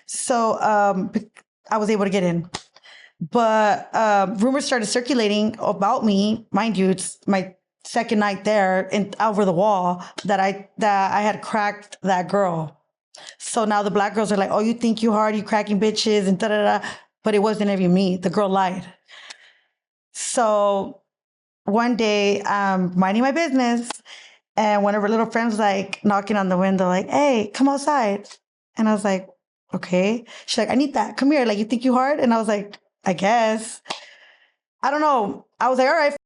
B: So I was able to get in. But rumors started circulating about me. Mind you, it's my second night there and over the wall that I had cracked that girl. So now the black girls are like, oh, you think you hard, you cracking bitches and da da da. But it wasn't even me. The girl lied. So one day, minding my business, and one of her little friends was like knocking on the window, like, hey, come outside. And I was like, okay. She's like, I need that. Come here. Like, you think you hard? And I was like, I guess. I don't know. I was like, all right,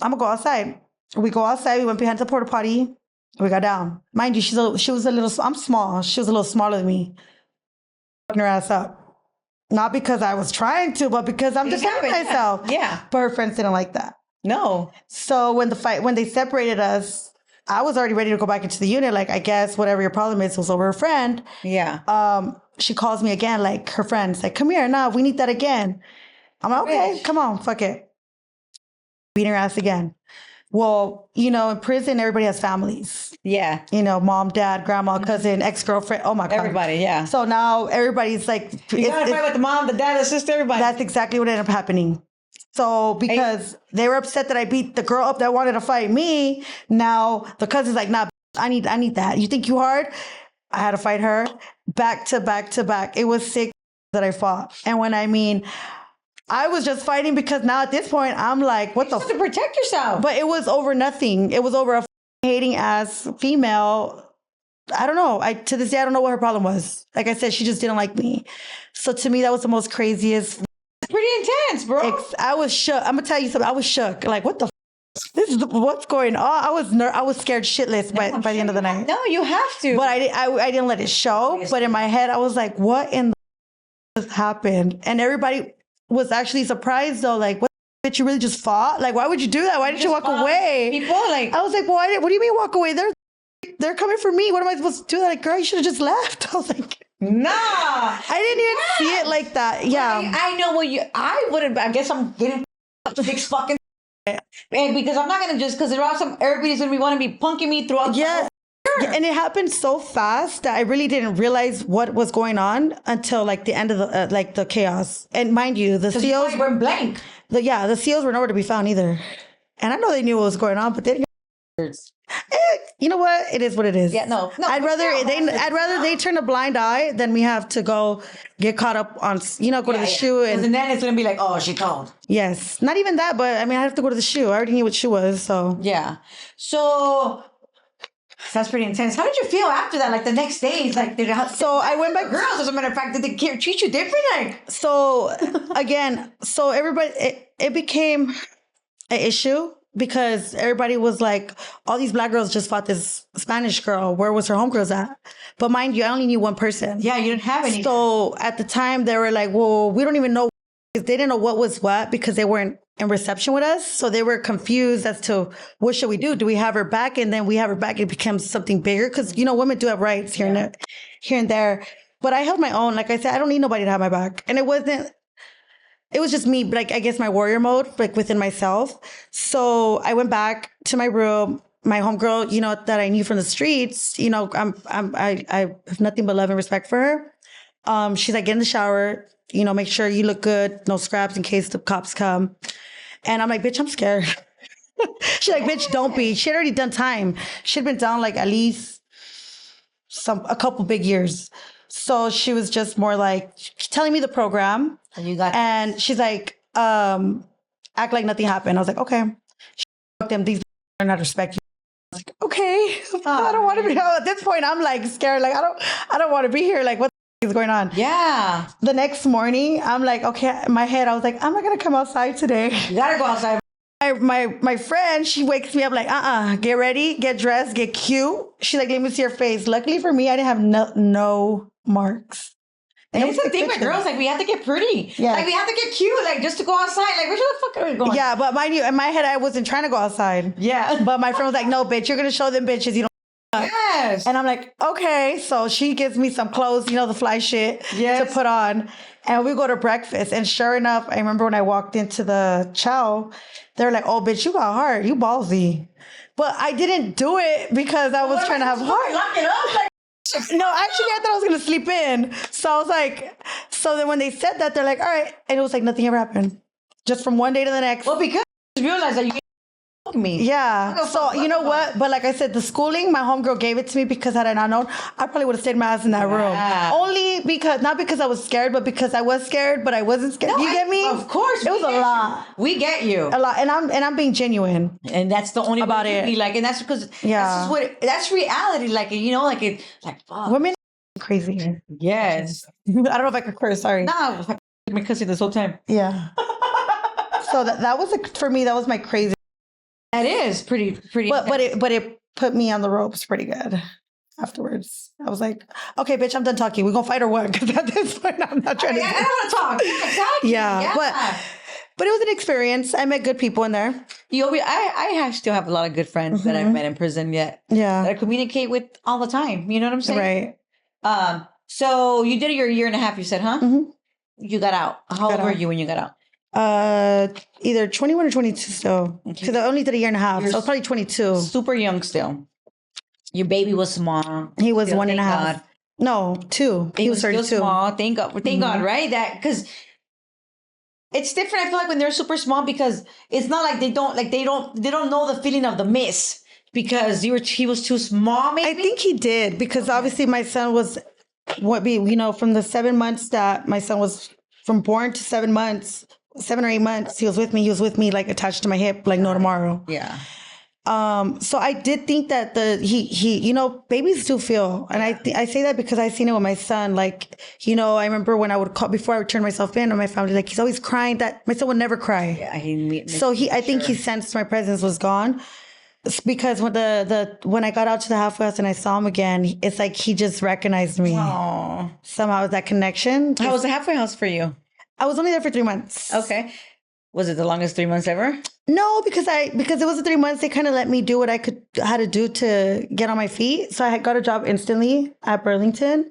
B: I'm going to go outside. We go outside. We went behind the porta potty. We got down. Mind you, she was a little, I'm small. She was a little smaller than me. Fucking her ass up. Not because I was trying to, but because I'm defending myself.
A: Yeah.
B: But her friends didn't like that.
A: No.
B: So when they separated us, I was already ready to go back into the unit. Like, I guess whatever your problem is was over her friend.
A: Yeah.
B: She calls me again, like her friends, like, come here, nah, we need that again. I'm like, okay, come on, fuck it. Beating her ass again. Well, you know, in prison, everybody has families.
A: Yeah.
B: You know, mom, dad, grandma, cousin, ex-girlfriend. Oh my God.
A: Everybody, yeah.
B: So now everybody's like...
A: You gotta fight with the mom, the dad, the sister, everybody.
B: That's exactly what ended up happening. So because they were upset that I beat the girl up that wanted to fight me, now the cousin's like, nah, I need that. You think you hard? I had to fight her back to back to back. It was 6 that I fought. And when I mean, I was just fighting because now at this point, I'm like, what the...
A: to protect yourself.
B: But it was over nothing. It was over a hating ass female. I don't know. To this day, I don't know what her problem was. Like I said, she just didn't like me. So to me, that was the most craziest...
A: Pretty intense, bro.
B: I was shook. I'm gonna tell you something. I was shook. Like, what the? This is what's going on. I was scared shitless by the end of the night.
A: No, you have to.
B: But I didn't let it show. But in my head, I was like, what in the just happened? And everybody was actually surprised though. Like, what? Bitch, you really just fought? Like, why would you do that? Why didn't you walk away?
A: People like,
B: I was like, why? What do you mean walk away? They're coming for me. What am I supposed to do? Like, girl, you should have just left. I was like.
A: Nah,
B: I didn't even see it like that. Yeah,
A: I know what you. I wouldn't. I guess I'm getting 6 fucking. And because I'm not gonna just because there are some everybody's gonna be want to be punking me throughout.
B: Yeah, and it happened so fast that I really didn't realize what was going on until like the end of the the chaos. And mind you, the seals
A: were blank.
B: The seals were nowhere to be found either. And I know they knew what was going on, but they didn't. You know what? It is what it is.
A: Yeah, no.
B: I'd rather they turn a blind eye than we have to go get caught up on, go to the shoe. And
A: then it's going to be like, oh, she told.
B: Yes. Not even that, but I mean, I have to go to the shoe. I already knew what shoe was, so.
A: Yeah. So that's pretty intense. How did you feel after that? Like the next day? Like,
B: I went back.
A: Girls, as a matter of fact, did they treat you different? Like,
B: so again, everybody, it became an issue. Because everybody was like, all these black girls just fought this Spanish girl. Where was her homegirls at? But mind you, I only knew one person.
A: Yeah, you didn't have any.
B: So at the time, they were like, well, we don't even know. They didn't know what was what because they weren't in reception with us. So they were confused as to what should we do? Do we have her back? And then we have her back. It becomes something bigger because, women do have rights here and there. But I held my own. Like I said, I don't need nobody to have my back. And it was just me, like, I guess my warrior mode, like within myself. So I went back to my room. My homegirl, that I knew from the streets, I have nothing but love and respect for her. She's like, get in the shower. make sure you look good, no scraps in case the cops come. And I'm like, bitch, I'm scared. She's like, bitch, don't be. She had already done time. She'd been down like at least a couple big years. So she was just more like telling me the program. And she's like, act like nothing happened. I was like, okay. Them, these are not respect you. I was like, okay. I don't want to be at this point. I'm like scared. Like, I don't want to be here. Like, what is going on?
A: Yeah.
B: The next morning, I'm like, okay, in my head, I was like, I'm not going to come outside today.
A: You gotta go outside.
B: My friend, she wakes me up like, get ready, get dressed, get cute. She's like, let me see your face. Luckily for me, I didn't have no marks.
A: And it's the thing with girls, like, we have to get pretty. Yeah. Like, we have to get cute, like, just to go outside. Like, where the fuck are we going?
B: Yeah, but mind you, in my head, I wasn't trying to go outside.
A: Yeah.
B: But my friend was like, no, bitch, you're going to show them bitches you don't.
A: Yes.
B: And I'm like, okay. So she gives me some clothes, the fly shit to put on. And we go to breakfast. And sure enough, I remember when I walked into the chow, they're like, oh, bitch, you got heart. You ballsy. But I didn't do it because I was trying to have heart.
A: Lock it up. Like,
B: no, actually, I thought I was going to sleep in. So I was like, so then when they said that, they're like, all right. And it was like nothing ever happened. Just from one day to the next.
A: Well, because you realize that you me.
B: Yeah. So you know what? But like I said, the schooling, my homegirl gave it to me because had I not known, I probably would have stayed my ass in that room. Only because, not because I was scared, but because I was scared, but I wasn't scared.
A: No,
B: you get me?
A: Of course.
B: It was a lot.
A: We get you.
B: A lot. And I'm being genuine.
A: And that's the only
B: about
A: it.
B: it.
A: Like, and that's because that's reality. Like, fuck.
B: Women crazy.
A: Yes.
B: I don't know if I could curse. Sorry.
A: No, I've been cussing this whole time.
B: Yeah. So that was for me. That was my crazy.
A: That is pretty.
B: But it put me on the ropes pretty good. Afterwards, I was like, "Okay, bitch, I'm done talking. We're gonna fight or what?" Because at this point, I'm not trying to.
A: I don't want to talk. Exactly.
B: Yeah, but it was an experience. I met good people in there.
A: I still have a lot of good friends that I've met in prison yet.
B: Yeah,
A: that I communicate with all the time. You know what I'm saying?
B: Right.
A: So you did your year and a half. You said, huh?
B: Mm-hmm.
A: You got out. How old were you when you got out?
B: Either 21 or 22 still. Because I only did a year and a half. So I was probably 22.
A: Super young still. Your baby was small.
B: He was
A: still,
B: 1.5.
A: God.
B: No, 2. He was 32.
A: Still small. Thank God. Thank God, right? That because it's different. I feel like when they're super small because it's not like they don't know the feeling of the miss because he was too small. Maybe
B: I think he did because obviously my son was from the 7 months that my son was from born to 7 months. 7 or 8 months, he was with me, like attached to my hip, like no tomorrow.
A: Yeah.
B: So I did think that he babies do feel, and I say that because I seen it with my son. Like, I remember when I would call before I would turn myself in, or my family, like he's always crying. That my son would never cry.
A: Yeah,
B: so I think he sensed my presence was gone. It's because when I got out to the halfway house and I saw him again, it's like he just recognized me.
A: Aww.
B: Somehow that connection.
A: How was the halfway house for you?
B: I was only there for 3 months.
A: Okay. Was it the longest 3 months ever?
B: No, because it was the 3 months, they kind of let me do what I had to do to get on my feet. So I got a job instantly at Burlington.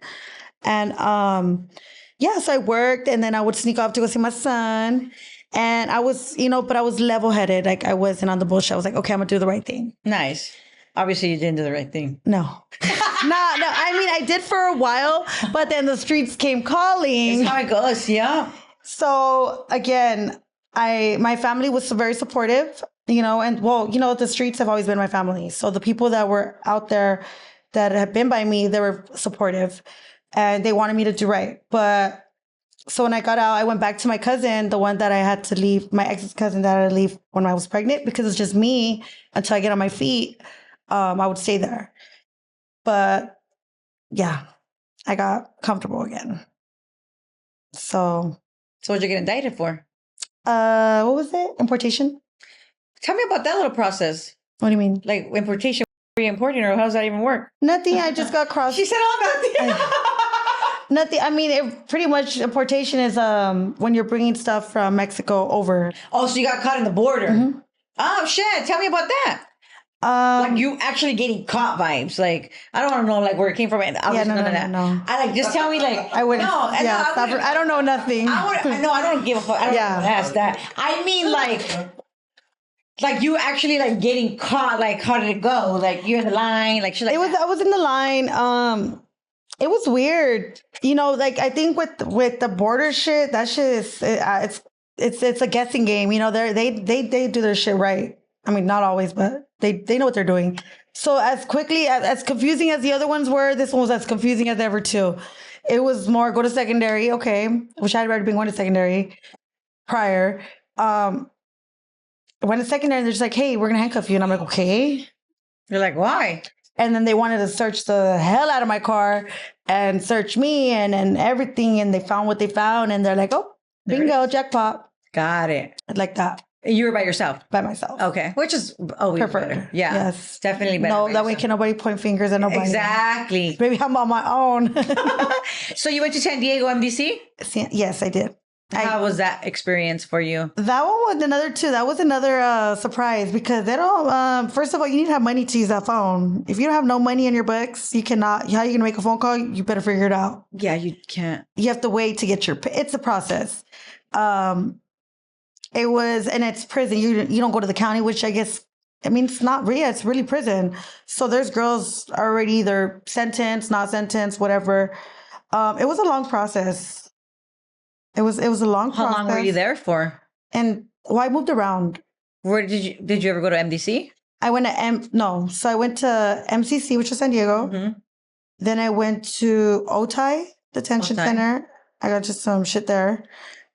B: And so I worked and then I would sneak off to go see my son. And I was, but I was level-headed. Like I wasn't on the bullshit. I was like, okay, I'm going to do the right thing.
A: Nice. Obviously you didn't do the right thing.
B: No. No. I mean, I did for a while, but then the streets came calling.
A: That's how it goes, yeah.
B: So again, my family was very supportive, and the streets have always been my family. So the people that were out there that have been by me, they were supportive and they wanted me to do right. But so when I got out, I went back to my cousin, the one that I had to leave, my ex's cousin that I had to leave when I was pregnant because it's just me until I get on my feet. I would stay there. But yeah, I got comfortable again. So
A: what'd you get indicted for?
B: What was it? Importation?
A: Tell me about that little process.
B: What do you mean?
A: Like importation, re-importing, or how does that even work?
B: Nothing. I just got crossed.
A: She said, "Oh, nothing."
B: Nothing. I mean, pretty much importation is when you're bringing stuff from Mexico over.
A: Oh, so you got caught in the border. Mm-hmm. Oh shit! Tell me about that. Like you actually getting caught vibes. Like I don't want to know like where it came from. And
B: no.
A: I like just tell me like
B: I wouldn't.
A: No,
B: yeah, I don't know nothing.
A: I don't give a fuck. I don't ask that. I mean like you actually like getting caught. Like how did it go? Like you're in the line. Like she's like
B: I was in the line. It was weird. Like I think with the border shit, that shit is it's a guessing game. They do their shit right. I mean, not always, but they know what they're doing. So as quickly as confusing as the other ones were, this one was as confusing as ever too. It was more go to secondary. Okay, which I'd already been going to secondary prior. Went to secondary and they're just like, hey, we're gonna handcuff you. And I'm like, okay.
A: You're like, why?
B: And then they wanted to search the hell out of my car and search me and everything. And they found what they found. And they're like, oh, bingo, jackpot.
A: Got it.
B: Like that.
A: You were by yourself?
B: By myself.
A: Okay. Which is always
B: preferred.
A: better. Yeah.
B: Yes.
A: Definitely better.
B: No, that way can nobody point fingers at nobody.
A: Exactly.
B: Maybe I'm on my own.
A: So you went to San Diego MDC?
B: Yes, I did.
A: How was that experience for you?
B: That one was another surprise because they don't, first of all, you need to have money to use that phone. If you don't have no money in your books, you cannot, how are you going to make a phone call? You better figure it out.
A: Yeah, you can't.
B: You have to wait to get it's a process. It was, and it's prison. You don't go to the county, which I guess, I mean, it's not real. It's really prison. So there's girls already either sentenced, not sentenced, whatever. It was a long process. It was a long process.
A: How long were you there for?
B: And I moved around.
A: Where did you ever go to MDC?
B: I went to So I went to MCC, which is San Diego.
A: Mm-hmm.
B: Then I went to Otay Detention Center. I got just some shit there.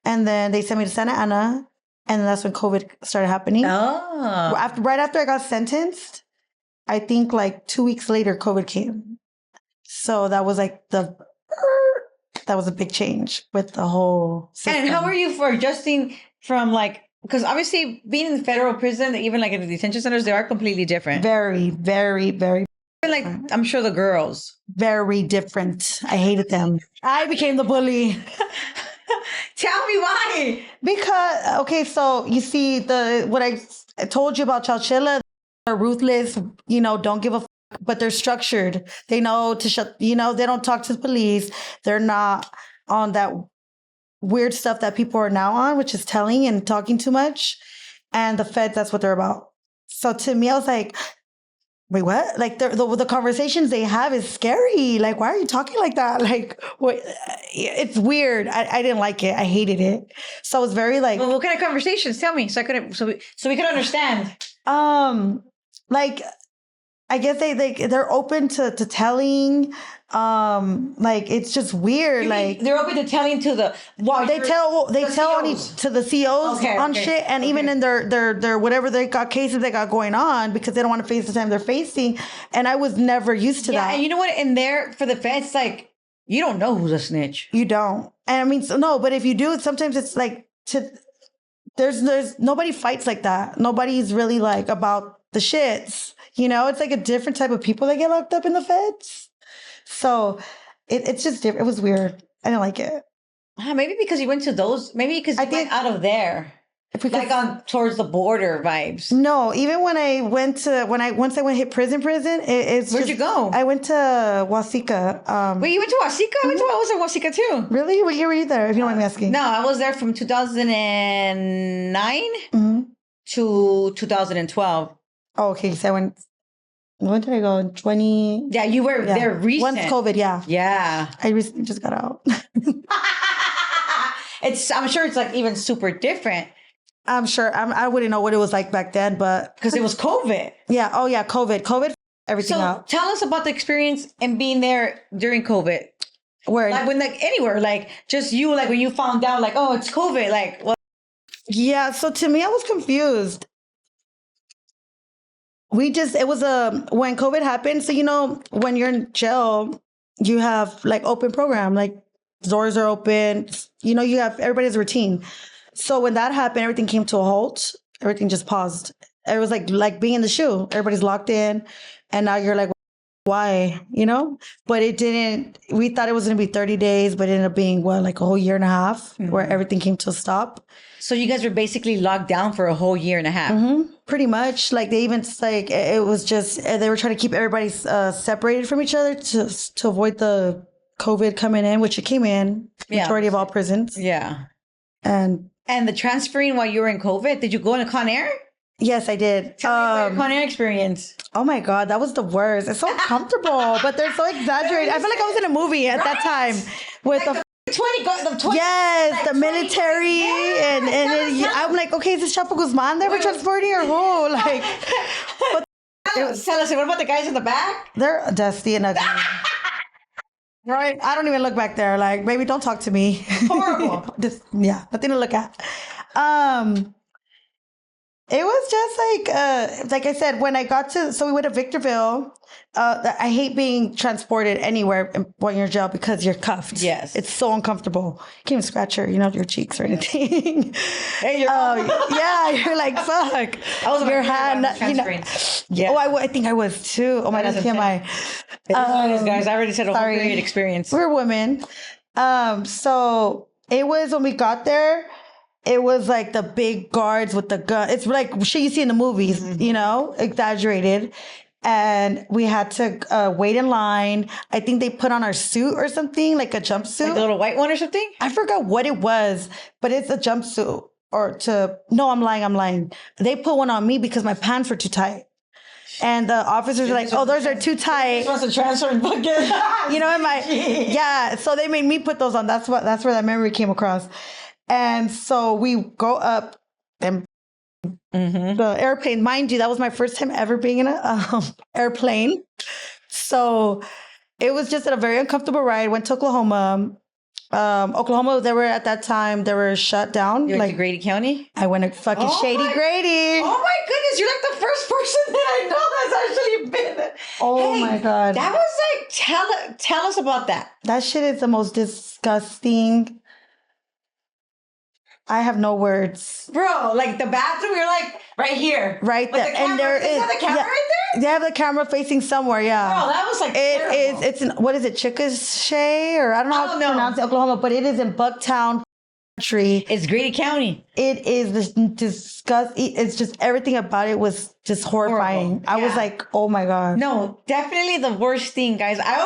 B: And then they sent me to Santa Ana. And that's when COVID started happening.
A: Oh.
B: Right after I got sentenced, I think like 2 weeks later, COVID came. So that was like that was a big change with the whole system.
A: And how were you for adjusting from because obviously being in the federal prison, even like in the detention centers, they are completely different.
B: Very, very, very.
A: I'm sure the girls.
B: Very different. I hated them. I became the bully.
A: Tell me why.
B: Because, okay, so you see what I told you about Chowchilla, they're ruthless, don't give a but they're structured. They know to they don't talk to the police. They're not on that weird stuff that people are now on, which is telling and talking too much. And the feds, that's what they're about. So to me, I was like, wait, what? Like the conversations they have is scary. Like, why are you talking like that? Like, what? It's weird. I didn't like it. I hated it. So I was very like,
A: well, what kind of conversations? Tell me, so we could understand.
B: Like, I guess they're open to telling. Like it's just weird. Like
A: they're open to telling to the
B: they tell to the COs on shit, and even in their whatever they got cases they got going on because they don't want to face the time they're facing. And I was never used to that.
A: And you know what? In there for the feds, like you don't know who's a snitch.
B: You don't. And I mean, no. But if you do, sometimes it's like there's nobody fights like that. Nobody's really like about the shits. It's like a different type of people that get locked up in the feds. So it's just different. It was weird. I didn't like it.
A: Maybe because you went to those. Maybe because you went out of there. Like on towards the border vibes.
B: No, even when I went once I went hit prison,
A: where'd you go?
B: I went to Waseca.
A: Wait, you went to Waseca? I was in Waseca too.
B: Really? What year were you there? If you don't mind me asking.
A: No, I was there from 2009 to 2012.
B: Oh, okay. So I went. When did I go? 20.
A: Yeah, you were there recent.
B: Once COVID, yeah.
A: Yeah.
B: I recently just got out.
A: I'm sure it's like even super different.
B: I'm sure. I wouldn't know what it was like back then, but
A: because it was COVID.
B: Yeah. Oh yeah, COVID, everything out.
A: Tell us about the experience and being there during COVID.
B: Where?
A: Like when anywhere, like just you, like when you found out, like, oh, it's COVID, like what?
B: Yeah. So to me, I was confused. It was when COVID happened. So, when you're in jail, you have like open program, like doors are open, you have everybody's routine. So when that happened, everything came to a halt. Everything just paused. It was like being in the shoe. Everybody's locked in. And now you're like, why? But it didn't, we thought it was going to be 30 days, but it ended up being like a whole year and a half where everything came to a stop.
A: So you guys were basically locked down for a whole year and a half.
B: Mm-hmm. Pretty much. Like they even it was just, they were trying to keep everybody separated from each other to avoid the COVID coming in, which it came in majority of all prisons.
A: Yeah.
B: And
A: the transferring while you were in COVID, did you go into Con Air?
B: Yes, I did.
A: Tell me about your Conan experience.
B: Oh my God, that was the worst. It's so comfortable, but they're so exaggerated. I feel like I was in a movie at that time with
A: Like the 20,
B: yes,
A: like
B: the military,
A: yes,
B: I'm like, okay, is this Chapo Guzman that we're transporting or who? Like, but
A: tell us, what about the guys in the back?
B: they're dusty and ugly. Right? I don't even look back there. Like, baby, don't talk to me.
A: Horrible.
B: Just, yeah, nothing to look at. It was just like I said, when I got to, so we went to Victorville. I hate being transported anywhere when you're in jail because you're cuffed.
A: Yes.
B: It's so uncomfortable. You can't even scratch your cheeks or anything.
A: Hey,
B: yeah, you're like, fuck.
A: I was
B: your hand,
A: Yeah.
B: Oh, I think I was too. Oh my God, TMI.
A: Guys, I already said a whole great experience.
B: We're women. So it was when we got there. It was like the big guards with the gun. It's like shit you see in the movies, exaggerated. And we had to wait in line. I think they put on our suit or something, like a jumpsuit.
A: Like a little white one or something?
B: I forgot what it was, but it's a jumpsuit. No, I'm lying. They put one on me because my pants were too tight. And the officers are like, oh, those are too tight.
A: Supposed to transfer and bucket.
B: Yeah. So they made me put those on. That's where that memory came across. And so we go up and the airplane, mind you, that was my first time ever being in an airplane. So it was just a very uncomfortable ride. Went to Oklahoma. Oklahoma, they were shut down.
A: You went to Grady County?
B: I went to fucking Shady Grady.
A: Oh my goodness, you're like the first person that I know that's actually been.
B: Oh my God.
A: That was like, tell us about that.
B: That shit is the most disgusting. I have no words.
A: Bro, like the bathroom, you're like right here.
B: Right there.
A: And there is the camera right there?
B: They have the camera facing somewhere, yeah.
A: Bro, that was like
B: it's in, what is it, Chickasha? Or I don't know how to pronounce it, Oklahoma, but it is in Bucktown country.
A: It's Grady County.
B: It is this disgusting. It's just everything about it was just horrifying. I was like, oh my God.
A: No, definitely the worst thing, guys. I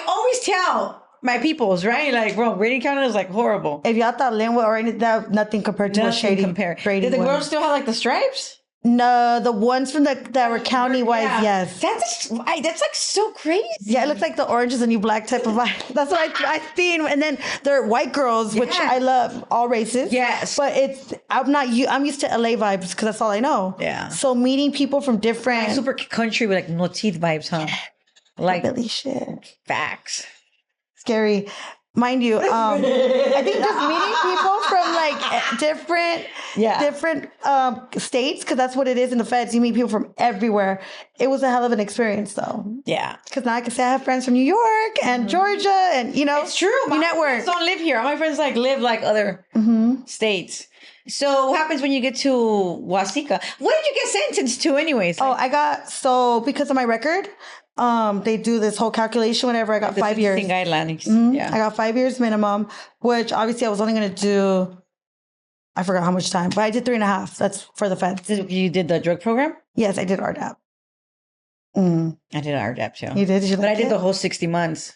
A: always tell my peoples, right? Like, bro, Grady County is like horrible.
B: If y'all thought Linwood or anything, that nothing compared to what Shady Grady
A: Did the girls still have like the stripes?
B: No, the ones from that were county-wise, yes.
A: That's like so crazy.
B: Yeah, it looks like the orange is the new black type of vibe. That's what I've seen. And then there are white girls, which I love, all races.
A: Yes.
B: But I'm used to LA vibes because that's all I know.
A: Yeah.
B: So meeting people from different...
A: Super country with like no teeth vibes, huh?
B: Like... Really shit.
A: Facts.
B: Scary. Mind you, I think just meeting people from like different states, because that's what it is in the feds. You meet people from everywhere. It was a hell of an experience, though.
A: Yeah.
B: Because now I can say I have friends from New York and Georgia, and
A: it's true.
B: My network.
A: Friends don't live here. All my friends live like other states. So what happens when you get to Huasica? What did you get sentenced to, anyways?
B: Because of my record. They do this whole calculation whenever I got 5 years.
A: Guidelines. Yeah.
B: I got 5 years minimum, which obviously I was only going to do, I forgot how much time, but I did 3.5. That's for the feds.
A: You did the drug program?
B: Yes, I did RDAP.
A: I did RDAP too.
B: You did?
A: But I did the whole 60 months.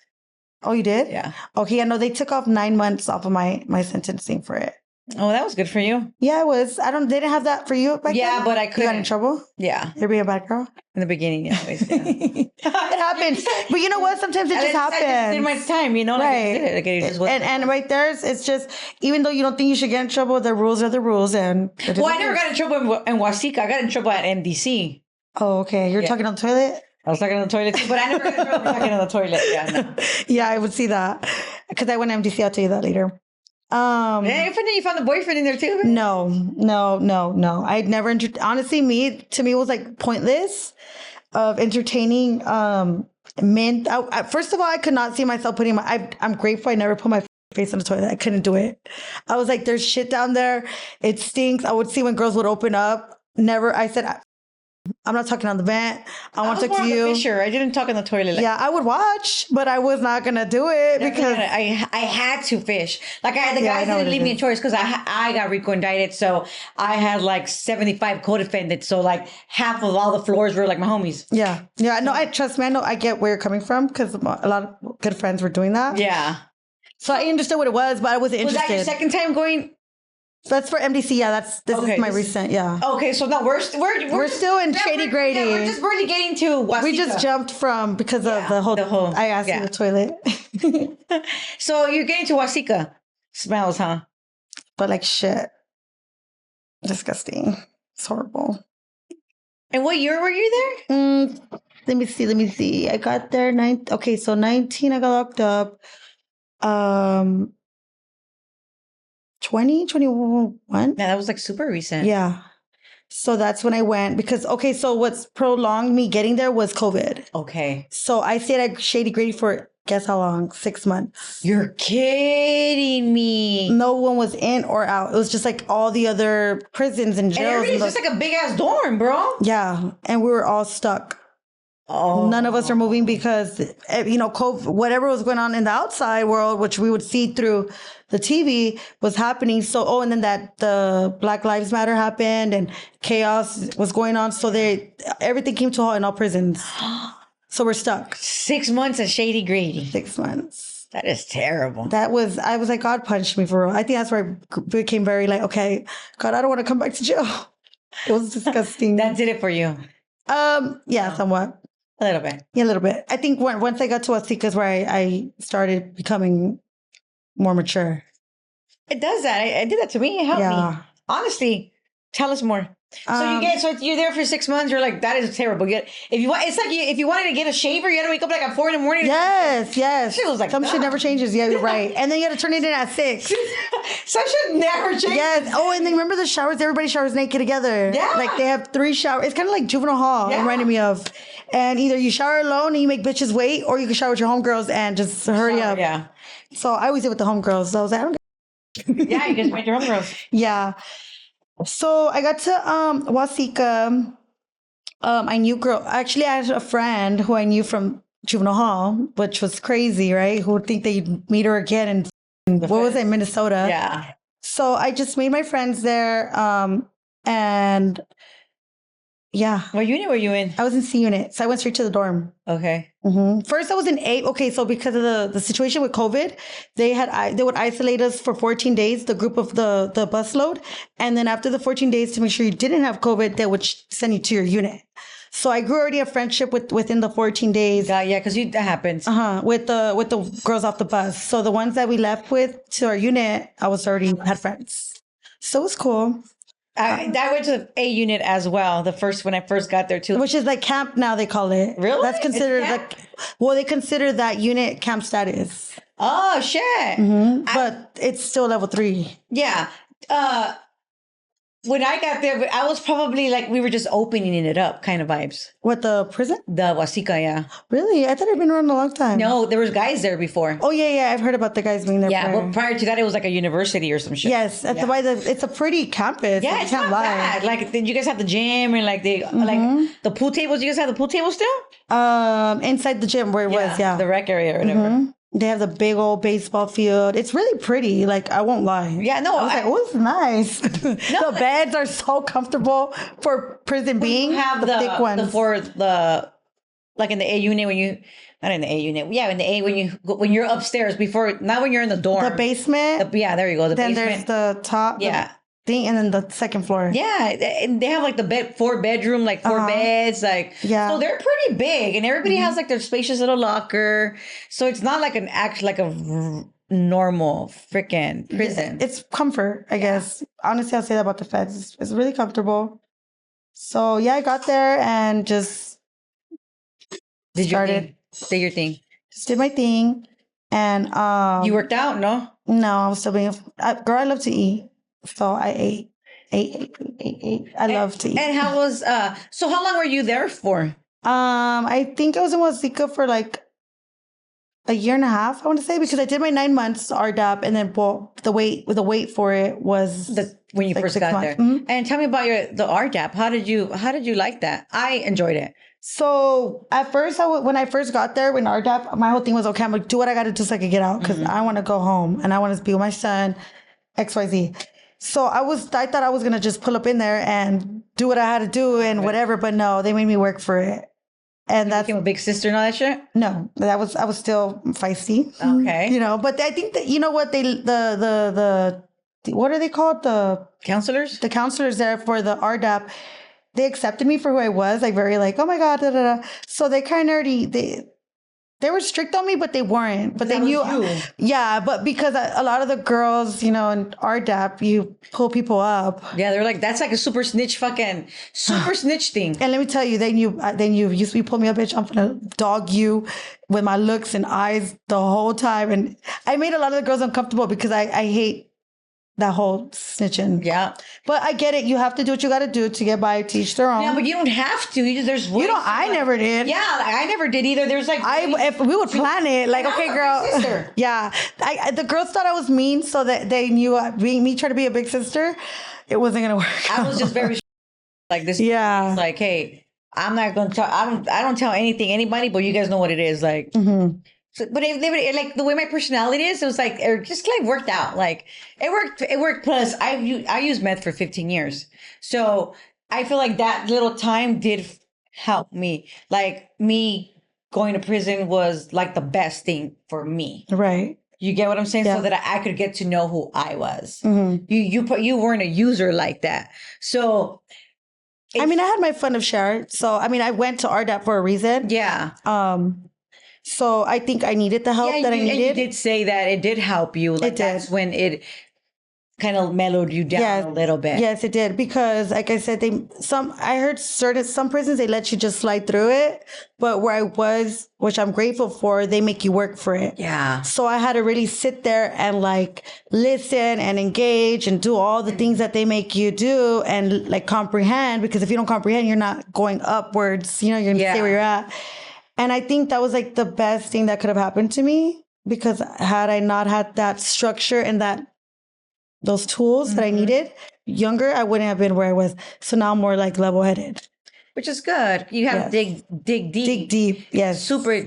B: Oh, you did?
A: Yeah.
B: Okay, I know they took off 9 months off of my sentencing for it.
A: Oh, that was good for you.
B: Yeah, it was. They didn't have that for you back then?
A: Yeah, but I couldn't.
B: You got in trouble?
A: Yeah.
B: You're being a bad girl?
A: In the beginning, anyways. Yeah.
B: It happens. But you know what? Sometimes it just happens.
A: I just did my time, you know?
B: Right.
A: And
B: right there, it's just, even though you don't think you should get in trouble, the rules are the rules. And
A: well, I never got in trouble in Huasica. I got in trouble at MDC.
B: Oh, okay. You're talking on the toilet?
A: I was talking on the toilet too, but I never got in trouble talking on the toilet. Yeah, no.
B: Yeah, I would see that. Because I went to MDC. I'll tell you that later.
A: Yeah, you found the boyfriend in there too? Right?
B: No. I'd never honestly, to me it was like pointless of entertaining men. First of all, I could not see myself putting I'm grateful I never put my face in the toilet. I couldn't do it. I was like, there's shit down there. It stinks. I would see when girls would open up. I said, I'm not talking on the vent. I want to talk to you.
A: Fisher. I didn't talk in the toilet.
B: Yeah, I would watch, but I was not gonna do it because
A: I had to fish. Like the guys didn't leave me a choice because I got RICO indicted, so I had like 75 co-defendants. So like half of all the floors were like my homies.
B: Yeah. No, trust me. I know. I get where you're coming from because a lot of good friends were doing that.
A: Yeah.
B: So I understood what it was, but I wasn't interested.
A: Was that your second time going
B: That's for MDC. Yeah, this is my recent. Yeah.
A: Okay, so no, we're
B: still in Shady Grady.
A: Yeah, we're just barely getting to Wasika.
B: We just jumped from because of the whole. I asked you the toilet.
A: So you're getting to Wasika. Smells, huh?
B: But like shit. Disgusting. It's horrible.
A: And what year were you
B: there? Let me see. I got there 19 I got locked up. 2021.
A: Yeah, that was like super recent.
B: Yeah. So that's when I went because, so what's prolonged me getting there was COVID.
A: Okay.
B: So I stayed at Shady Grady for guess how long? 6 months.
A: You're kidding me.
B: No one was in or out. It was just like all the other prisons and jails.
A: And just like a big ass dorm, bro.
B: Yeah. And we were all stuck. Oh. None of us are moving because, COVID, whatever was going on in the outside world, which we would see through the TV, was happening. So, and then the Black Lives Matter happened and chaos was going on. So everything came to a halt in all prisons. So we're stuck.
A: 6 months at Shady Grady.
B: 6 months.
A: That is terrible.
B: I was like, God punished me for real. I think that's where I became very like, okay, God, I don't want to come back to jail. It was disgusting.
A: That did it for you.
B: Yeah, somewhat.
A: A little bit.
B: Yeah, a little bit. I think once I got to Wasika is where I started becoming more mature.
A: It does that. It did that to me. It helped me. Honestly, tell us more. So you're there for 6 months. You're like, that is terrible. If you wanted to get a shaver, you had to wake up like at 4 a.m.
B: Yes.
A: Shit was like
B: some shit never changes. Yeah, you're right. And then you had to turn it in at 6.
A: Some shit never changes.
B: Yes. Oh, and then remember the showers? Everybody showers naked together. Yeah. Like they have 3 showers. It's kind of like Juvenile Hall. Yeah. It reminded me of. And either you shower alone and you make bitches wait, or you can shower with your homegirls and just hurry up.
A: Yeah.
B: So I always did with the homegirls. So I was like, I don't.
A: Yeah, you guys made your homegirls.
B: Yeah. So I got to Wasika. I knew actually I had a friend who I knew from Juvenile Hall, which was crazy, right? Who would think that you'd meet her again in was it, Minnesota?
A: Yeah.
B: So I just made my friends there. And yeah.
A: What unit were you in?
B: I was in C unit. So I went straight to the dorm.
A: Okay.
B: Mm-hmm. First I was in A. Okay, so because of the situation with COVID, they would isolate us for 14 days, the group of the busload. And then after the 14 days, to make sure you didn't have COVID, they would send you to your unit. So I grew already a friendship within the 14 days.
A: Yeah, because that happens.
B: With the girls off the bus. So the ones that we left with to our unit, I was already had friends. So it was cool.
A: I went to A unit as well. When I first got there too,
B: which is like camp now. They call it.
A: Really?
B: That's considered they consider that unit camp status.
A: Oh shit!
B: Mm-hmm. But it's still level 3.
A: Yeah. When I got there, I was probably like we were just opening it up, kind of vibes.
B: What, the prison?
A: The Wasika, yeah.
B: Really? I thought it'd been around a long time.
A: No, there was guys there before.
B: Oh yeah, I've heard about the guys being there.
A: Yeah, well, prior to that, it was like a university or some shit.
B: Yes, that's why it's a pretty campus.
A: Yeah, it's not bad. Like, did you guys have the gym and like like the pool tables? You guys have the pool table still?
B: Inside the gym where it was, yeah,
A: the rec area or whatever.
B: Mm-hmm. They have the big old baseball field. It's really pretty. Like, I won't lie.
A: Yeah, no.
B: I was like, oh, it's nice. No, the beds are so comfortable for prison being.
A: You have the thick ones. Like in the A unit not in the A unit. Yeah, in the A when you're upstairs not when you're in the dorm.
B: The basement.
A: Yeah, there you go.
B: Then
A: basement.
B: There's the top.
A: Yeah.
B: Thing, and then the second floor.
A: Yeah, and they have like the 4 bedroom, like 4 beds, like so they're pretty big, and everybody has like their spacious little locker. So it's not like a normal freaking prison.
B: It's comfort, I guess. Honestly, I'll say that about the feds. It's really comfortable. So yeah, I got there and just
A: did your thing.
B: Just did my thing, and
A: you worked out, no?
B: No, I was still being girl. I love to eat. So I ate. I love to eat.
A: And how was so how long were you there for?
B: I think I was in Wasika for like a year and a half, I want to say, because I did my 9 months RDAP, and then the wait for it was
A: when you like first got there. Mm-hmm. And tell me about the RDAP. How did you like that? I enjoyed it.
B: So at first, when I first got there, when RDAP, my whole thing was, okay, I'm gonna do what I got to do so I can get out, because I want to go home and I want to be with my son, XYZ. So I thought I was going to just pull up in there and do what I had to do and whatever. But no, they made me work for it. And that
A: became a big sister and all that shit?
B: No, I was still feisty.
A: Okay.
B: But I think that, you know what, the what are they called?
A: Counselors?
B: The counselors there for the RDAP. They accepted me for who I was, like very like, oh my God, da, da, da. So they kind of already, they were strict on me, but they weren't. But they knew, yeah. But because a lot of the girls, in RDAP, you pull people up.
A: Yeah, they're like, that's like a super snitch thing.
B: And let me tell you, they knew. You pull me up, bitch. I'm gonna dog you with my looks and eyes the whole time. And I made a lot of the girls uncomfortable because I hate that whole snitching.
A: Yeah.
B: But I get it. You have to do what you got to do to get by, teach their own.
A: Yeah, but you don't have to. There's ways.
B: I never did.
A: Yeah, I never did either. There's like...
B: if we would plan it, like, okay, girl.
A: Sister.
B: Yeah. The girls thought I was mean, so that they knew me trying to be a big sister, it wasn't going to work.
A: I was just very like this.
B: Yeah.
A: Like, hey, I'm not going to tell... I don't tell anybody, but you guys know what it is. Like...
B: Mm-hmm.
A: So, but if they would, like the way my personality is, it was like it just like worked out. Like it worked. Plus, I used meth for 15 years, so I feel like that little time did help me. Like me going to prison was like the best thing for me.
B: Right.
A: You get what I'm saying?
B: Yeah.
A: So that I could get to know who I was.
B: Mm-hmm.
A: You weren't a user like that. So
B: I mean, I had my fun of share. So I mean, I went to RDAP for a reason.
A: Yeah.
B: So I think I needed the help that I needed.
A: And you did say that it did help you. Like
B: it did.
A: That's when it kind of mellowed you down a little bit.
B: Yes, it did. Because like I said, I heard some prisons, they let you just slide through it. But where I was, which I'm grateful for, they make you work for it.
A: Yeah.
B: So I had to really sit there and like listen and engage and do all the things that they make you do and like comprehend. Because if you don't comprehend, you're not going upwards. You're going to stay where you're at. And I think that was like the best thing that could have happened to me, because had I not had that structure and those tools that I needed younger, I wouldn't have been where I was. So now I'm more like level headed.
A: Which is good. You have to dig deep.
B: Dig deep. Yes.
A: Super,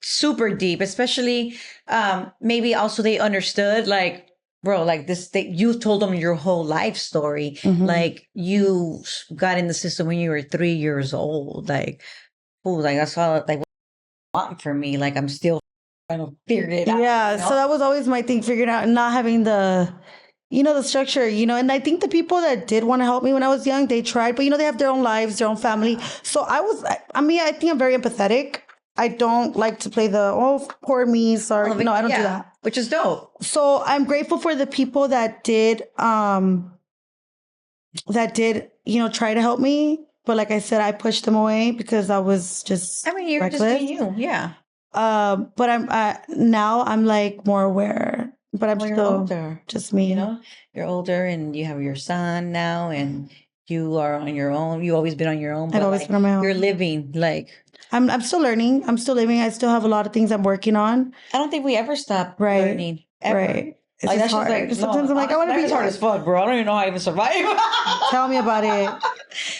A: super deep. Especially maybe also they understood like, bro, like this, you told them your whole life story.
B: Mm-hmm.
A: Like you got in the system when you were 3 years old. Like, like that's all like what you want from me. Like I'm still trying to figure it out.
B: Yeah. So that was always my thing, figuring out, not having the structure, and I think the people that did want to help me when I was young, they tried, but they have their own lives, their own family. So I think I'm very empathetic. I don't like to play poor me, sorry. No, I don't do that.
A: Which is dope.
B: So I'm grateful for the people that did, try to help me. But like I said, I pushed them away because I was just
A: you're
B: reckless.
A: just being you. Yeah.
B: But now I'm like more aware, but I'm still older. Just me.
A: You're older and you have your son now and you are on your own. You've always been on your own.
B: I've always been on my own.
A: You're living like...
B: I'm still learning. I'm still living. I still have a lot of things I'm working on.
A: I don't think we ever stop learning. Ever.
B: Right. It's
A: like,
B: just hard.
A: Like,
B: sometimes I'm like, I want to be...
A: It's hard as fuck, bro. I don't even know how I even survive.
B: Tell me about it.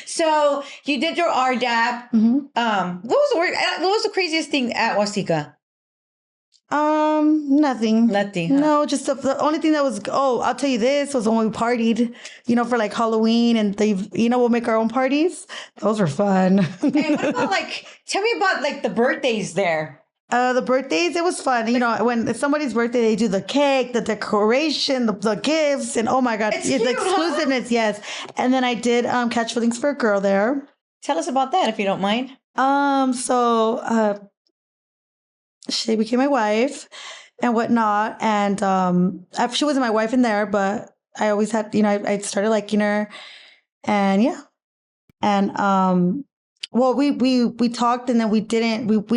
A: So you did your RDAP.
B: Mm-hmm.
A: What was the craziest thing at Wasika?
B: Nothing.
A: Nothing. Huh?
B: No, just the only thing that was, I'll tell you this, was when we partied, for like Halloween and we'll make our own parties. Those were fun.
A: Hey, what about tell me about the birthdays there.
B: The birthdays, it was fun. When it's somebody's birthday, they do the cake, the decoration, the gifts, and oh my God, it's cute, exclusiveness, huh? Yes. And then I did catch feelings for a girl there.
A: Tell us about that if you don't mind.
B: She became my wife and whatnot. And she wasn't my wife in there, but I always had, I started liking her. And yeah. And well, we talked and then we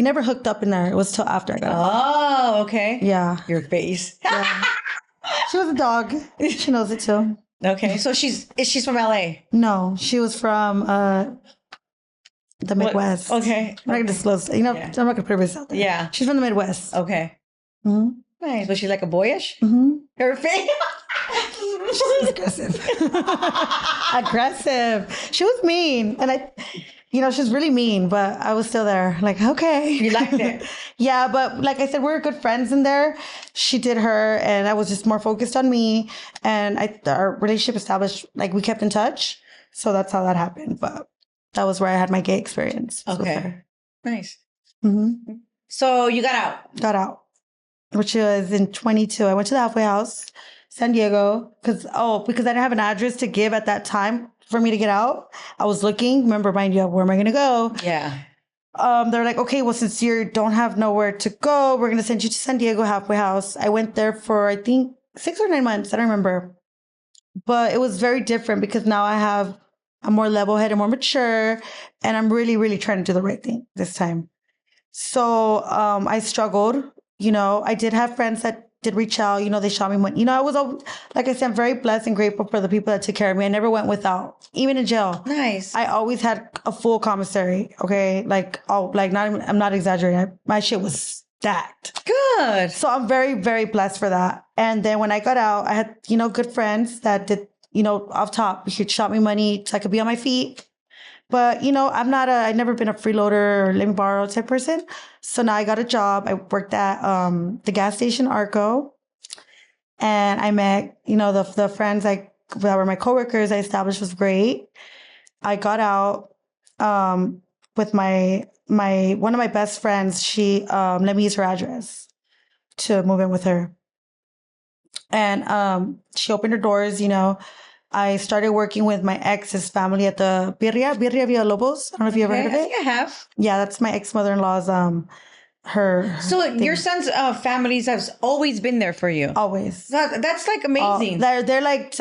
B: never hooked up in there. It was till after I got out.
A: Oh, okay.
B: Yeah.
A: Your face.
B: Yeah. She was a dog. She knows it too.
A: Okay. So she's from LA?
B: No, she was from the Midwest.
A: What? Okay.
B: I'm not going to disclose. I'm not going to put herself there. Yeah. She's from the Midwest.
A: Okay.
B: Mm-hmm.
A: Nice. Was she like a boyish?
B: Mm-hmm.
A: Her face?
B: She's aggressive. Aggressive. She was mean. And she was really mean, but I was still there. Like, okay.
A: You liked it?
B: Yeah, but like I said, we were good friends in there. She did her, and I was just more focused on me. And our relationship established, like we kept in touch. So that's how that happened. But that was where I had my gay experience.
A: Okay. Nice.
B: Mm-hmm.
A: So you got out?
B: Got out, which was in 22. I went to the halfway house. San Diego, because I didn't have an address to give at that time for me to get out. I was looking. Remember, mind you, where am I going to go?
A: Yeah.
B: They're like, okay, well, since you don't have nowhere to go, we're going to send you to San Diego halfway house. I went there for, I think, 6 or 9 months. I don't remember. But it was very different because now I'm more level-headed, more mature, and I'm really, really trying to do the right thing this time. So I struggled. I did have friends that did reach out. They shot me money. I was, like I said, I'm very blessed and grateful for the people that took care of me. I never went without, even in jail.
A: Nice.
B: I always had a full commissary. Okay, I'm not exaggerating. My shit was stacked.
A: Good.
B: So I'm very, very blessed for that. And then when I got out, I had good friends that did off top. He shot me money so I could be on my feet. But, I've never been a freeloader or let me borrow type person. So now I got a job. I worked at the gas station, Arco. And I met, the friends that were my coworkers I established was great. I got out with my one of my best friends. She let me use her address to move in with her. And she opened her doors, I started working with my ex's family at the Birria Villalobos. I don't know if you ever heard of it.
A: I think I have.
B: Yeah, that's my ex-mother-in-law's, her
A: So
B: thing.
A: your son's families has always been there for you.
B: Always.
A: That's like amazing.
B: They're like,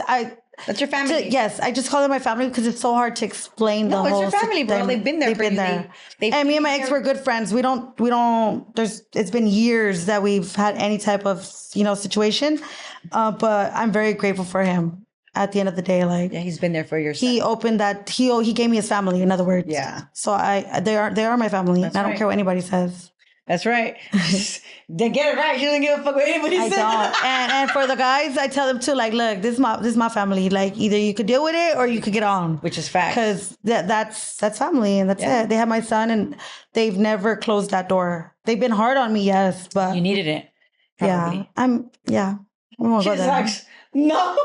A: That's your family.
B: Yes, I just call them my family because it's so hard to explain the whole.
A: No, it's your family, bro. They've been there for you.
B: And me and my ex were good friends. We don't, it's been years that we've had any type of, situation. But I'm very grateful for him. At the end of the day,
A: yeah, he's been there for your son.
B: He opened that. He gave me his family. In other words,
A: yeah.
B: So they are my family. I don't care what anybody says.
A: That's right. Then get it right. She doesn't give a fuck what anybody says.
B: I don't. And for the guys, I tell them too. Like, look, this is my family. Like, either you could deal with it or you could get on.
A: Which is fact.
B: Because that's family and that's it. They have my son and they've never closed that door. They've been hard on me, yes, but
A: you needed it. Probably.
B: Yeah. I won't go there.
A: No.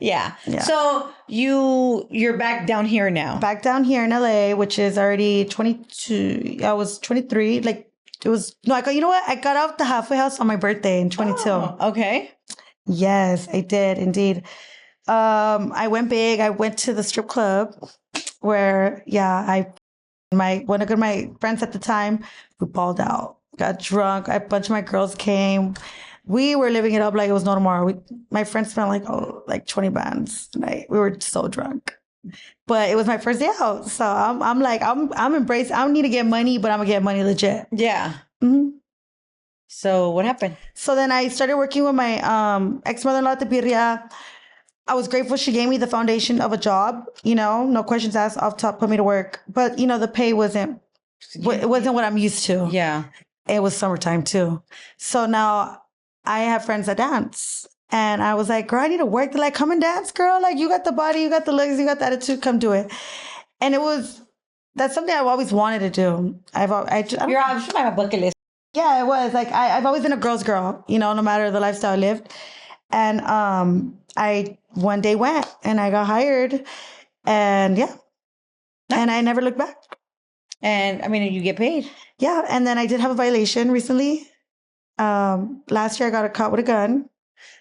A: Yeah. So you're back down here now.
B: Back down here in LA, which is already 22. I was 23. Like it was you know what? I got out the halfway house on my birthday in 22.
A: Oh, okay.
B: Yes, I did indeed. I went big. I went to the strip club where one of my friends at the time, we balled out, got drunk. A bunch of my girls came. We were living it up like it was no tomorrow. My friends spent like 20 bands tonight. We were so drunk, but it was my first day out. So I'm embraced. I don't need to get money, but I'm gonna get money legit.
A: Yeah.
B: Mm-hmm.
A: So what happened?
B: So then I started working with my ex-mother-in-law at the Birria. I was grateful she gave me the foundation of a job. No questions asked, off top, put me to work. But the pay wasn't what I'm used to.
A: Yeah.
B: It was summertime too. So now I have friends that dance. And I was like, girl, I need to work. They're like, come and dance, girl. Like, you got the body, you got the legs, you got the attitude. Come do it. And that's something I've always wanted to do. You're on my bucket list. Yeah, it was. Like, I've always been a girl's girl, no matter the lifestyle I lived. And I one day went and I got hired. And yeah. And I never looked back.
A: And I mean, you get paid.
B: Yeah. And then I did have a violation recently. Last year I got caught with a gun.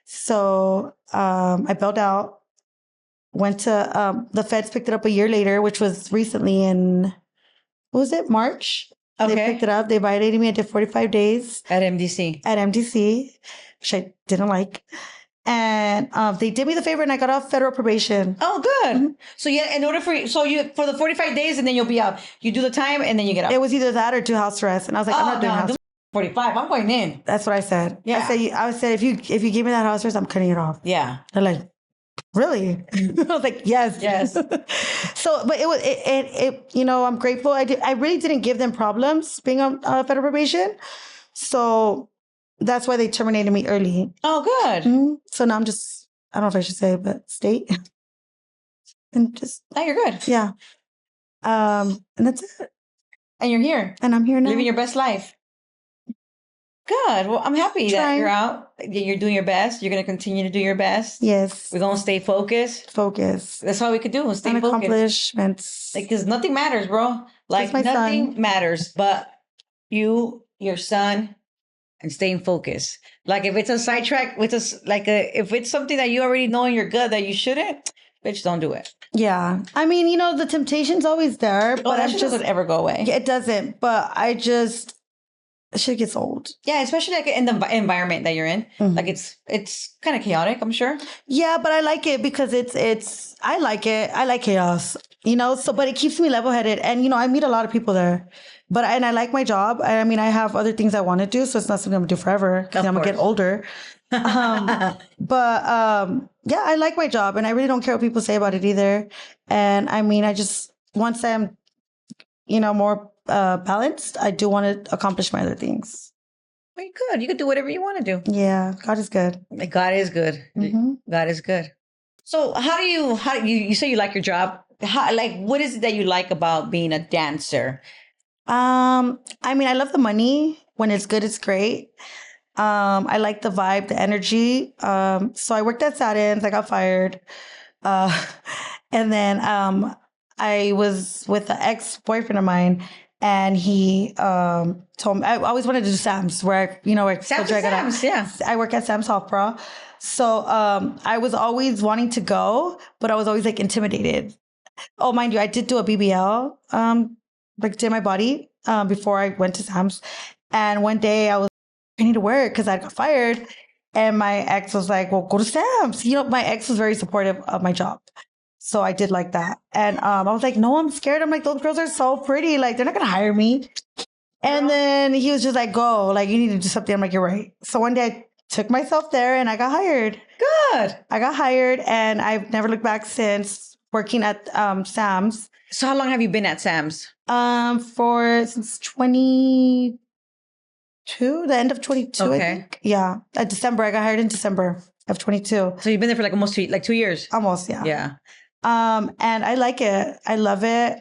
B: So I bailed out, went to the feds picked it up a year later, which was recently in March.
A: Okay.
B: They picked it up. They violated me. I did 45 days
A: at MDC.
B: Which I didn't like. And they did me the favor and I got off federal probation.
A: Oh, good. Mm-hmm. So yeah, in order for the 45 days and then you'll be out. You do the time and then you get out.
B: It was either that or 2 house arrests. And I was like, I'm not doing house arrest.
A: 45. I'm going in.
B: That's what I said.
A: Yeah.
B: I said if you give me that house arrest, I'm cutting it off.
A: Yeah.
B: They're like, really? I was like, yes. So, but I'm grateful. I really didn't give them problems being on federal probation. So that's why they terminated me early.
A: Oh, good.
B: Mm-hmm. So now I'm just, I don't know if I should say, but state. And just.
A: Oh, you're good.
B: Yeah. And that's it.
A: And you're here.
B: And I'm here now.
A: Living your best life. Good. Well, I'm happy that you're out. You're doing your best. You're going to continue to do your best.
B: Yes.
A: We're going to stay focused.
B: That's
A: all we could do. Stay focused.
B: Accomplishments.
A: Because nothing matters, bro. Like nothing matters but you, your son, and staying focused. Like if it's a sidetrack, if it's something that you already know and you're good that you shouldn't, bitch, don't do it.
B: Yeah. I mean, the temptation's always there, but
A: that shit doesn't ever go away.
B: Yeah, it doesn't. But shit gets old.
A: Yeah, especially like in the environment that you're in.
B: Mm-hmm.
A: Like it's kind of chaotic, I'm sure.
B: Yeah, but I like it because I like it. I like chaos. But it keeps me level-headed, and I meet a lot of people there. But I like my job. I mean, I have other things I want to do, so it's not something I'm gonna do forever because I'm gonna get older. Yeah, I like my job, and I really don't care what people say about it either. And I mean, once I'm, more balanced, I do want to accomplish my other things.
A: Well, you could. You could do whatever you want to do.
B: Yeah, God is good.
A: God is good.
B: Mm-hmm.
A: God is good. So how do you say you like your job? What is it that you like about being a dancer?
B: I mean, I love the money. When it's good, it's great. I like the vibe, the energy. So I worked at Satins. I got fired. And then I was with an ex-boyfriend of mine, and he told me I always wanted to do Sam's, where
A: Sam's, yeah.
B: I work at Sam's Health Pro. So I was always wanting to go, but I was always like intimidated. Oh, mind you, I did do a BBL, did my body before I went to Sam's. And one day I need to work because I got fired. And my ex was like, well, go to Sam's. My ex was very supportive of my job. So I did like that. And I was like, no, I'm scared. I'm like, those girls are so pretty. Like, they're not going to hire me. And then he was just like, go, like, you need to do something. I'm like, you're right. So one day I took myself there and I got hired.
A: Good.
B: I got hired and I've never looked back since, working at Sam's.
A: So how long have you been at Sam's?
B: Since 22, the end of 22,
A: okay.
B: I think. Yeah. December. I got hired in December of 22.
A: So you've been there for almost 2 years?
B: Almost, yeah.
A: Yeah.
B: And I like it. I love it.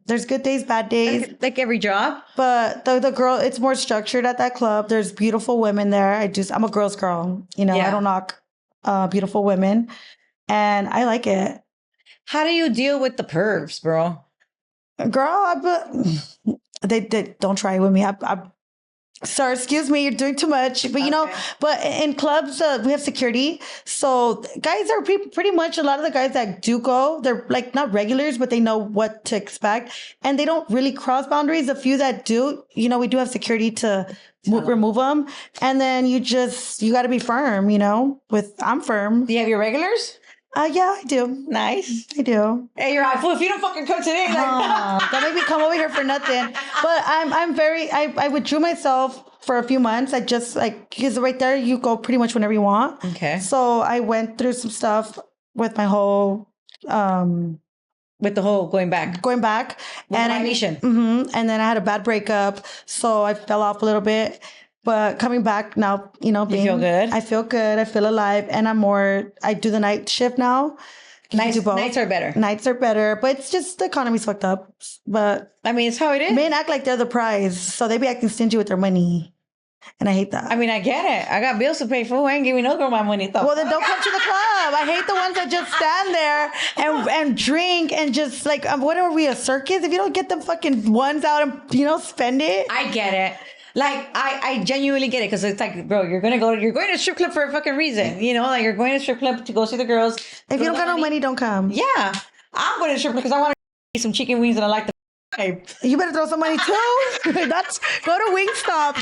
B: There's good days, bad days.
A: Like every job?
B: But the girl, it's more structured at that club. There's beautiful women there. I'm a girl's girl. I don't knock beautiful women. And I like it.
A: How do you deal with the pervs, bro?
B: Girl, they don't try it with me. Sorry, excuse me, you're doing too much. But but in clubs, we have security. So guys are pretty much, a lot of the guys that do go, they're like not regulars, but they know what to expect. And they don't really cross boundaries. A few that do, we do have security to remove them. And then you got to be firm, I'm firm.
A: Do you have your regulars?
B: Yeah, I do.
A: Nice.
B: I do.
A: Hey, you're right. Well, if you don't fucking come today,
B: don't make me come over here for nothing. But I withdrew myself for a few months. I just because right there you go pretty much whenever you want.
A: Okay.
B: So I went through some stuff with my whole
A: with the whole going back
B: with
A: and nation.
B: And then I had a bad breakup, so I fell off a little bit. But coming back now, you feel good? I feel good. I feel alive. And I do the night shift now.
A: Nights are better.
B: Nights are better. But it's just the economy's fucked up. But
A: I mean, it's how it is.
B: Men act like they're the prize. So they be acting stingy with their money. And I hate that.
A: I mean, I get it. I got bills to pay for. I ain't giving no girl my money.
B: Well, then don't come to the club. I hate the ones that just stand there and drink and just what are we, a circus? If you don't get them fucking ones out and, spend it.
A: I get it. I genuinely get it because it's like, bro, you're going to a strip club for a fucking reason. You're going to a strip club to go see the girls.
B: If you don't got no money, don't come.
A: Yeah. I'm going to a strip club because I want to eat some chicken wings and I like the
B: You better throw some money too. That's go to Wingstop.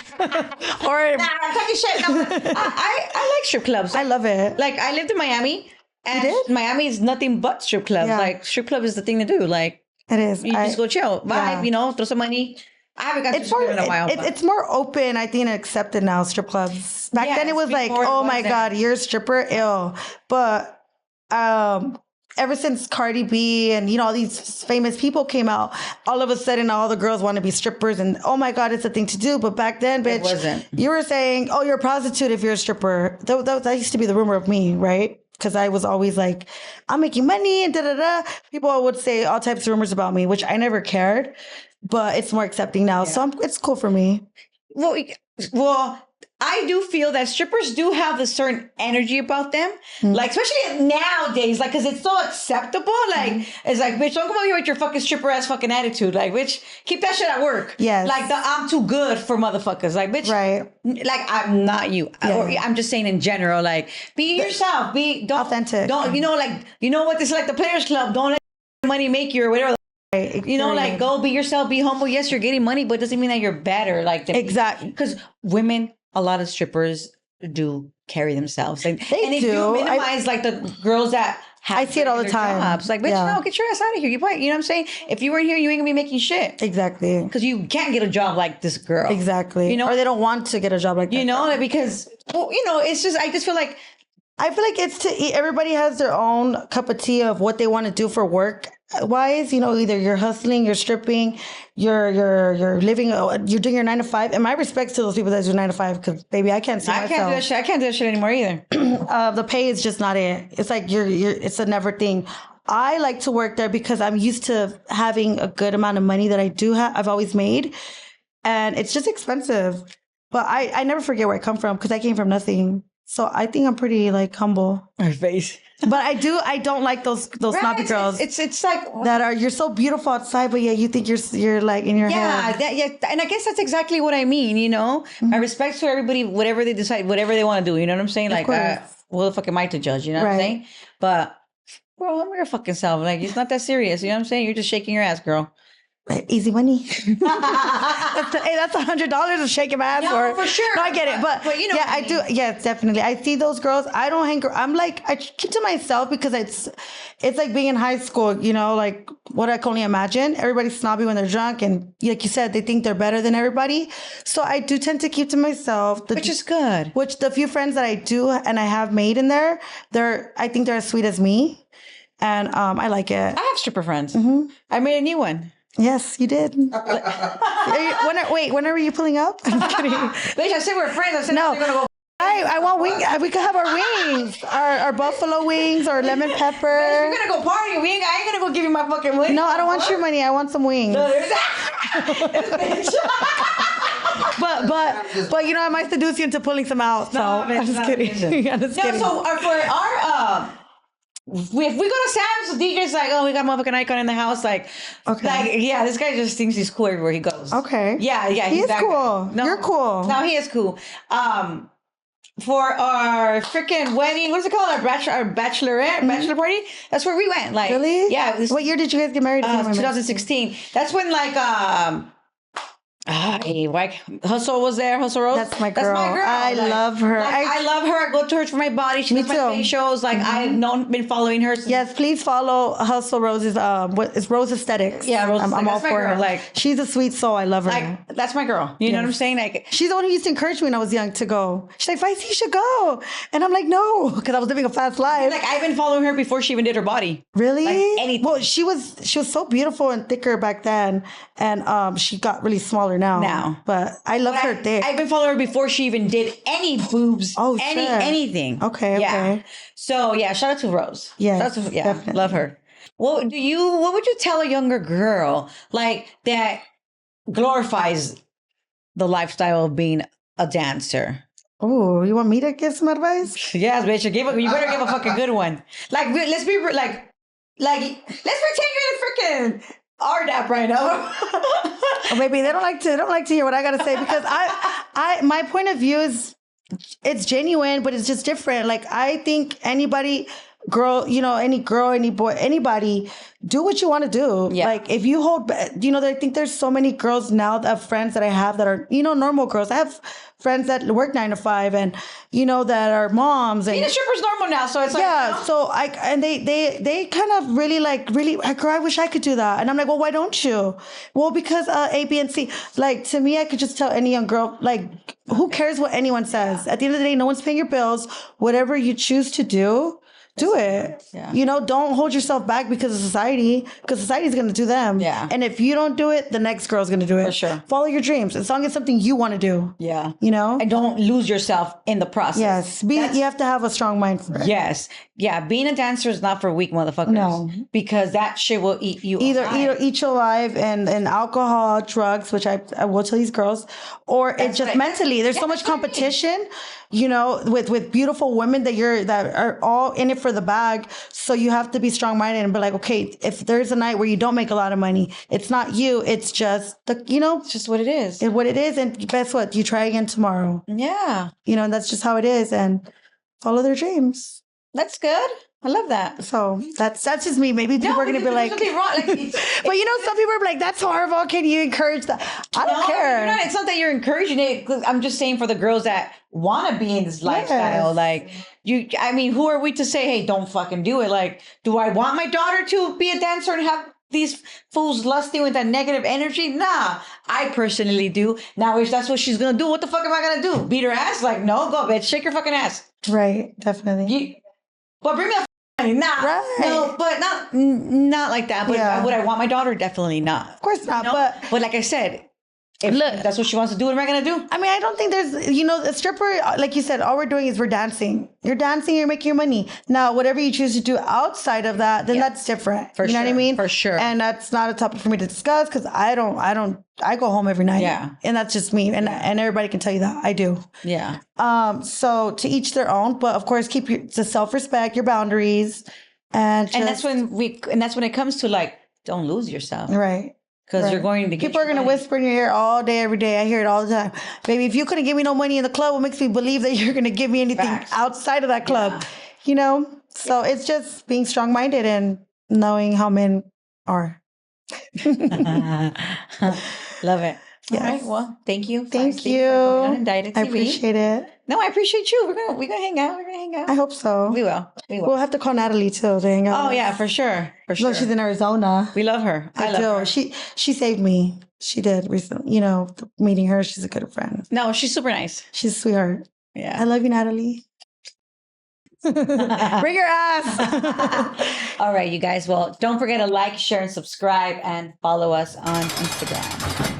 B: Or
A: nah, I'm talking shit. No, I like strip clubs.
B: I love it.
A: I lived in Miami. And
B: you did?
A: Miami is nothing but strip clubs.
B: Yeah.
A: Strip club is the thing to do.
B: It is.
A: You just go chill. Vibe,
B: Yeah.
A: Throw some money. I haven't got
B: It's
A: to in a while.
B: It's more open, I think, and accepted now, strip clubs. Back then it was like, oh my God, you're a stripper? Ew. But ever since Cardi B and, all these famous people came out, all of a sudden all the girls want to be strippers and, oh my God, it's a thing to do. But back then, bitch,
A: it wasn't.
B: You were saying, oh, you're a prostitute if you're a stripper. That used to be the rumor of me, right? Because I was always like, I'm making money and da-da-da. People would say all types of rumors about me, which I never cared. But it's more accepting now. Yeah. So it's cool for me.
A: Well, I do feel that strippers do have a certain energy about them. Like, especially nowadays, like, because it's so acceptable. Like, it's like, bitch, don't come over here with your fucking stripper ass fucking attitude. Like, bitch, keep that shit at work.
B: Yes.
A: Like, I'm too good for motherfuckers. Like, bitch.
B: Right.
A: Like, I'm not you. Or I'm just saying in general, like, be yourself. Don't
B: authentic.
A: Don't, like, you know what? This is like the Players Club. Don't let money make you or whatever.
B: Right.
A: You know, like, go be yourself, be humble. Yes, you're getting money, but it doesn't mean that you're better. Like,
B: Exactly.
A: Because women, a lot of strippers do carry themselves. And
B: They
A: do minimize, like, the girls that have
B: I see it all the
A: regular
B: time.
A: jobs. Like, bitch, no, get your ass out of here. You know what I'm saying? If you weren't here, you ain't gonna be making shit.
B: Exactly.
A: Because you can't get a job like this girl.
B: Exactly.
A: You know?
B: Or they don't want to get a job like that.
A: You know, like, because, well, you know, it's just, I just feel like
B: it's to eat. Everybody has their own cup of tea of what they want to do for work wise. You know, either you're hustling, you're stripping, you're living, you're doing your 9 to 5. And my respects to those people that do 9 to 5, because baby, I can't see myself.
A: can't do that shit. I can't do that shit anymore either.
B: The pay is just not it. It's like it's a never thing. I like to work there because I'm used to having a good amount of money that I do have. I've always made, and it's just expensive. But I never forget where I come from because I came from nothing. So I think I'm pretty like humble.
A: Her face.
B: But I don't like those snobby girls.
A: It's like
B: that are, you're so beautiful outside, but yeah, you think you're like in your head.
A: Yeah, and I guess that's exactly what I mean. You know, my respect to everybody, whatever they decide, whatever they want to do. You know what I'm saying? Like, what the fuck am I to judge? You know what I'm saying? But bro, I'm your fucking self. Like, it's not that serious. You know what I'm saying? You're just shaking your ass, girl.
B: Easy money. That's $100 of shaking my ass
A: for sure.
B: No, I get it, but you know, yeah, I do. Yes, definitely. I see those girls. I don't hang. I'm like, I keep to myself because it's like being in high school. You know, like what I can only imagine. Everybody's snobby when they're drunk, and like you said, they think they're better than everybody. So I do tend to keep to myself,
A: which is good.
B: Which the few friends that I do and I have made in there, I think they're as sweet as me, and I like it.
A: I have stripper friends. I made a new one.
B: Yes, you did. When are you pulling up? I'm kidding.
A: Bitch, I said we're friends. I said
B: no.
A: We're gonna go.
B: I want wings. We could have our wings, our buffalo wings, or lemon pepper.
A: Bitch, we're gonna go party. I ain't gonna go give you my fucking money.
B: No, I don't want your money. I want some wings.
A: No, there's that.
B: but you know, I might seduce you into pulling some out. So I'm just kidding. I'm just kidding.
A: So for our if we go to Sam's, the DJ's like, oh, we got motherfucking Icon in the house. Like, yeah, this guy just thinks he's cool everywhere he goes.
B: Okay.
A: Yeah,
B: he's cool.
A: No,
B: you're cool.
A: No, he is cool. For our freaking wedding, what's it called? Our bachelor party. That's where we went. Like,
B: really?
A: Yeah.
B: What year did you guys get married?
A: 2016. That's when Hustle was there. Hustle Rose.
B: That's my girl. I love her.
A: I love her. I go to her for my body. She does my facials. Like, I've been following her.
B: Yes, please follow Hustle Rose's. It's Rose Aesthetics.
A: Yeah, Rose.
B: I'm all for her.
A: Like,
B: she's a sweet soul. I love her.
A: Like, that's my girl. You know what I'm saying? Like,
B: she's the one who used to encourage me when I was young to go. She's like, Feisty, you should go, and I'm like, no, because I was living a fast life.
A: Like, I've been following her before she even did her body.
B: Really?
A: Like, anything.
B: Well, she was so beautiful and thicker back then, and she got really smaller now. But I love her thick.
A: I've been following her before she even did any boobs.
B: Oh,
A: anything.
B: Okay.
A: Yeah.
B: Okay.
A: So yeah, shout out to Rose.
B: Yes,
A: definitely. Love her. What would you tell a younger girl like that glorifies the lifestyle of being a dancer?
B: Oh, you want me to give some advice?
A: Yes, bitch. You better give a fucking good one. Like, let's pretend you're in freaking RDAP right now.
B: Oh, baby, they don't like to hear what I gotta say, because I my point of view is, it's genuine, but it's just different. Like, I think anybody, girl, any girl, any boy, anybody, do what you want to do. Yeah. Like, if you hold, I think there's so many girls now that have friends that I have that are, normal girls. I have friends that work 9 to 5 and, that are moms. And
A: being a stripper's normal now. So it's like,
B: yeah. So they kind of really I wish I could do that. And I'm like, well, why don't you? Well, because A, B, and C. Like, to me, I could just tell any young girl, like, who cares what anyone says? At the end of the day, no one's paying your bills. Whatever you choose to do, do it.
A: Yeah.
B: You know, don't hold yourself back because of society, because society's going to do them.
A: Yeah.
B: And if you don't do it, the next girl's going to do it.
A: For sure.
B: Follow your dreams. As long as it's something you want to do.
A: Yeah.
B: You know?
A: And don't lose yourself in the process.
B: Yes. You have to have a strong mind for it.
A: Yes. Yeah. Being a dancer is not for weak motherfuckers.
B: No.
A: Because that shit will eat you
B: Either
A: alive.
B: eat you alive and alcohol, drugs, which I will tell these girls, or it's just mentally. There's so much competition, you know, with beautiful women that are all in it for the bag. So you have to be strong minded and be like, okay, if there's a night where you don't make a lot of money, it's not you, it's just
A: it's just what it is.
B: It's what it is. And guess what? You try again tomorrow.
A: Yeah.
B: You know, and that's just how it is. And follow their dreams.
A: That's good. I love that.
B: So that's just me. Maybe people are gonna be like,
A: something wrong. Like,
B: but you know, some people are like, "That's horrible." Can you encourage that? I don't care.
A: It's not that you're encouraging it. 'Cause I'm just saying for the girls that want to be in this lifestyle, like I mean, who are we to say, "Hey, don't fucking do it"? Like, do I want my daughter to be a dancer and have these fools lusting with that negative energy? Nah, I personally do. Now, if that's what she's gonna do, what the fuck am I gonna do? Beat her ass? Like, no, go bitch, shake your fucking ass.
B: Right, definitely.
A: But bring me a nah,
B: right.
A: No, but not like that. But would I want my daughter? Definitely not.
B: Of course not.
A: No? But like I said, if that's what she wants to do, what am I gonna do?
B: I mean, I don't think there's, you know, a stripper, like you said, all we're doing is we're dancing. You're dancing, you're making your money. Now, whatever you choose to do outside of that, then that's different. You know what I mean?
A: For sure.
B: And that's not a topic for me to discuss because I go home every night.
A: Yeah.
B: And that's just me. And everybody can tell you that. I do.
A: Yeah.
B: So to each their own, but of course keep the self-respect, your boundaries. And
A: that's when it comes to like, don't lose yourself.
B: Right.
A: Because you're going to get
B: people are going to whisper in your ear all day, every day. I hear it all the time. Baby, if you couldn't give me no money in the club, what makes me believe that you're going to give me anything outside of that club? Yeah. You know? So it's just being strong-minded and knowing how men are.
A: Love it.
B: Yes.
A: All right. Well, thank you.
B: Thank you.
A: For coming on Indicted TV.
B: I appreciate it.
A: No, I appreciate you. We're gonna hang out. We're gonna hang out.
B: I hope so.
A: We will.
B: We'll have to call Natalie too to hang out.
A: Oh yeah, for sure. For sure.
B: No, she's in Arizona.
A: We love her. I love her.
B: She saved me. She did recently. You know, meeting her, she's a good friend.
A: No, she's super nice.
B: She's a sweetheart.
A: Yeah.
B: I love you, Natalie. Bring your ass.
A: All right, you guys. Well, don't forget to like, share, and subscribe, and follow us on Instagram.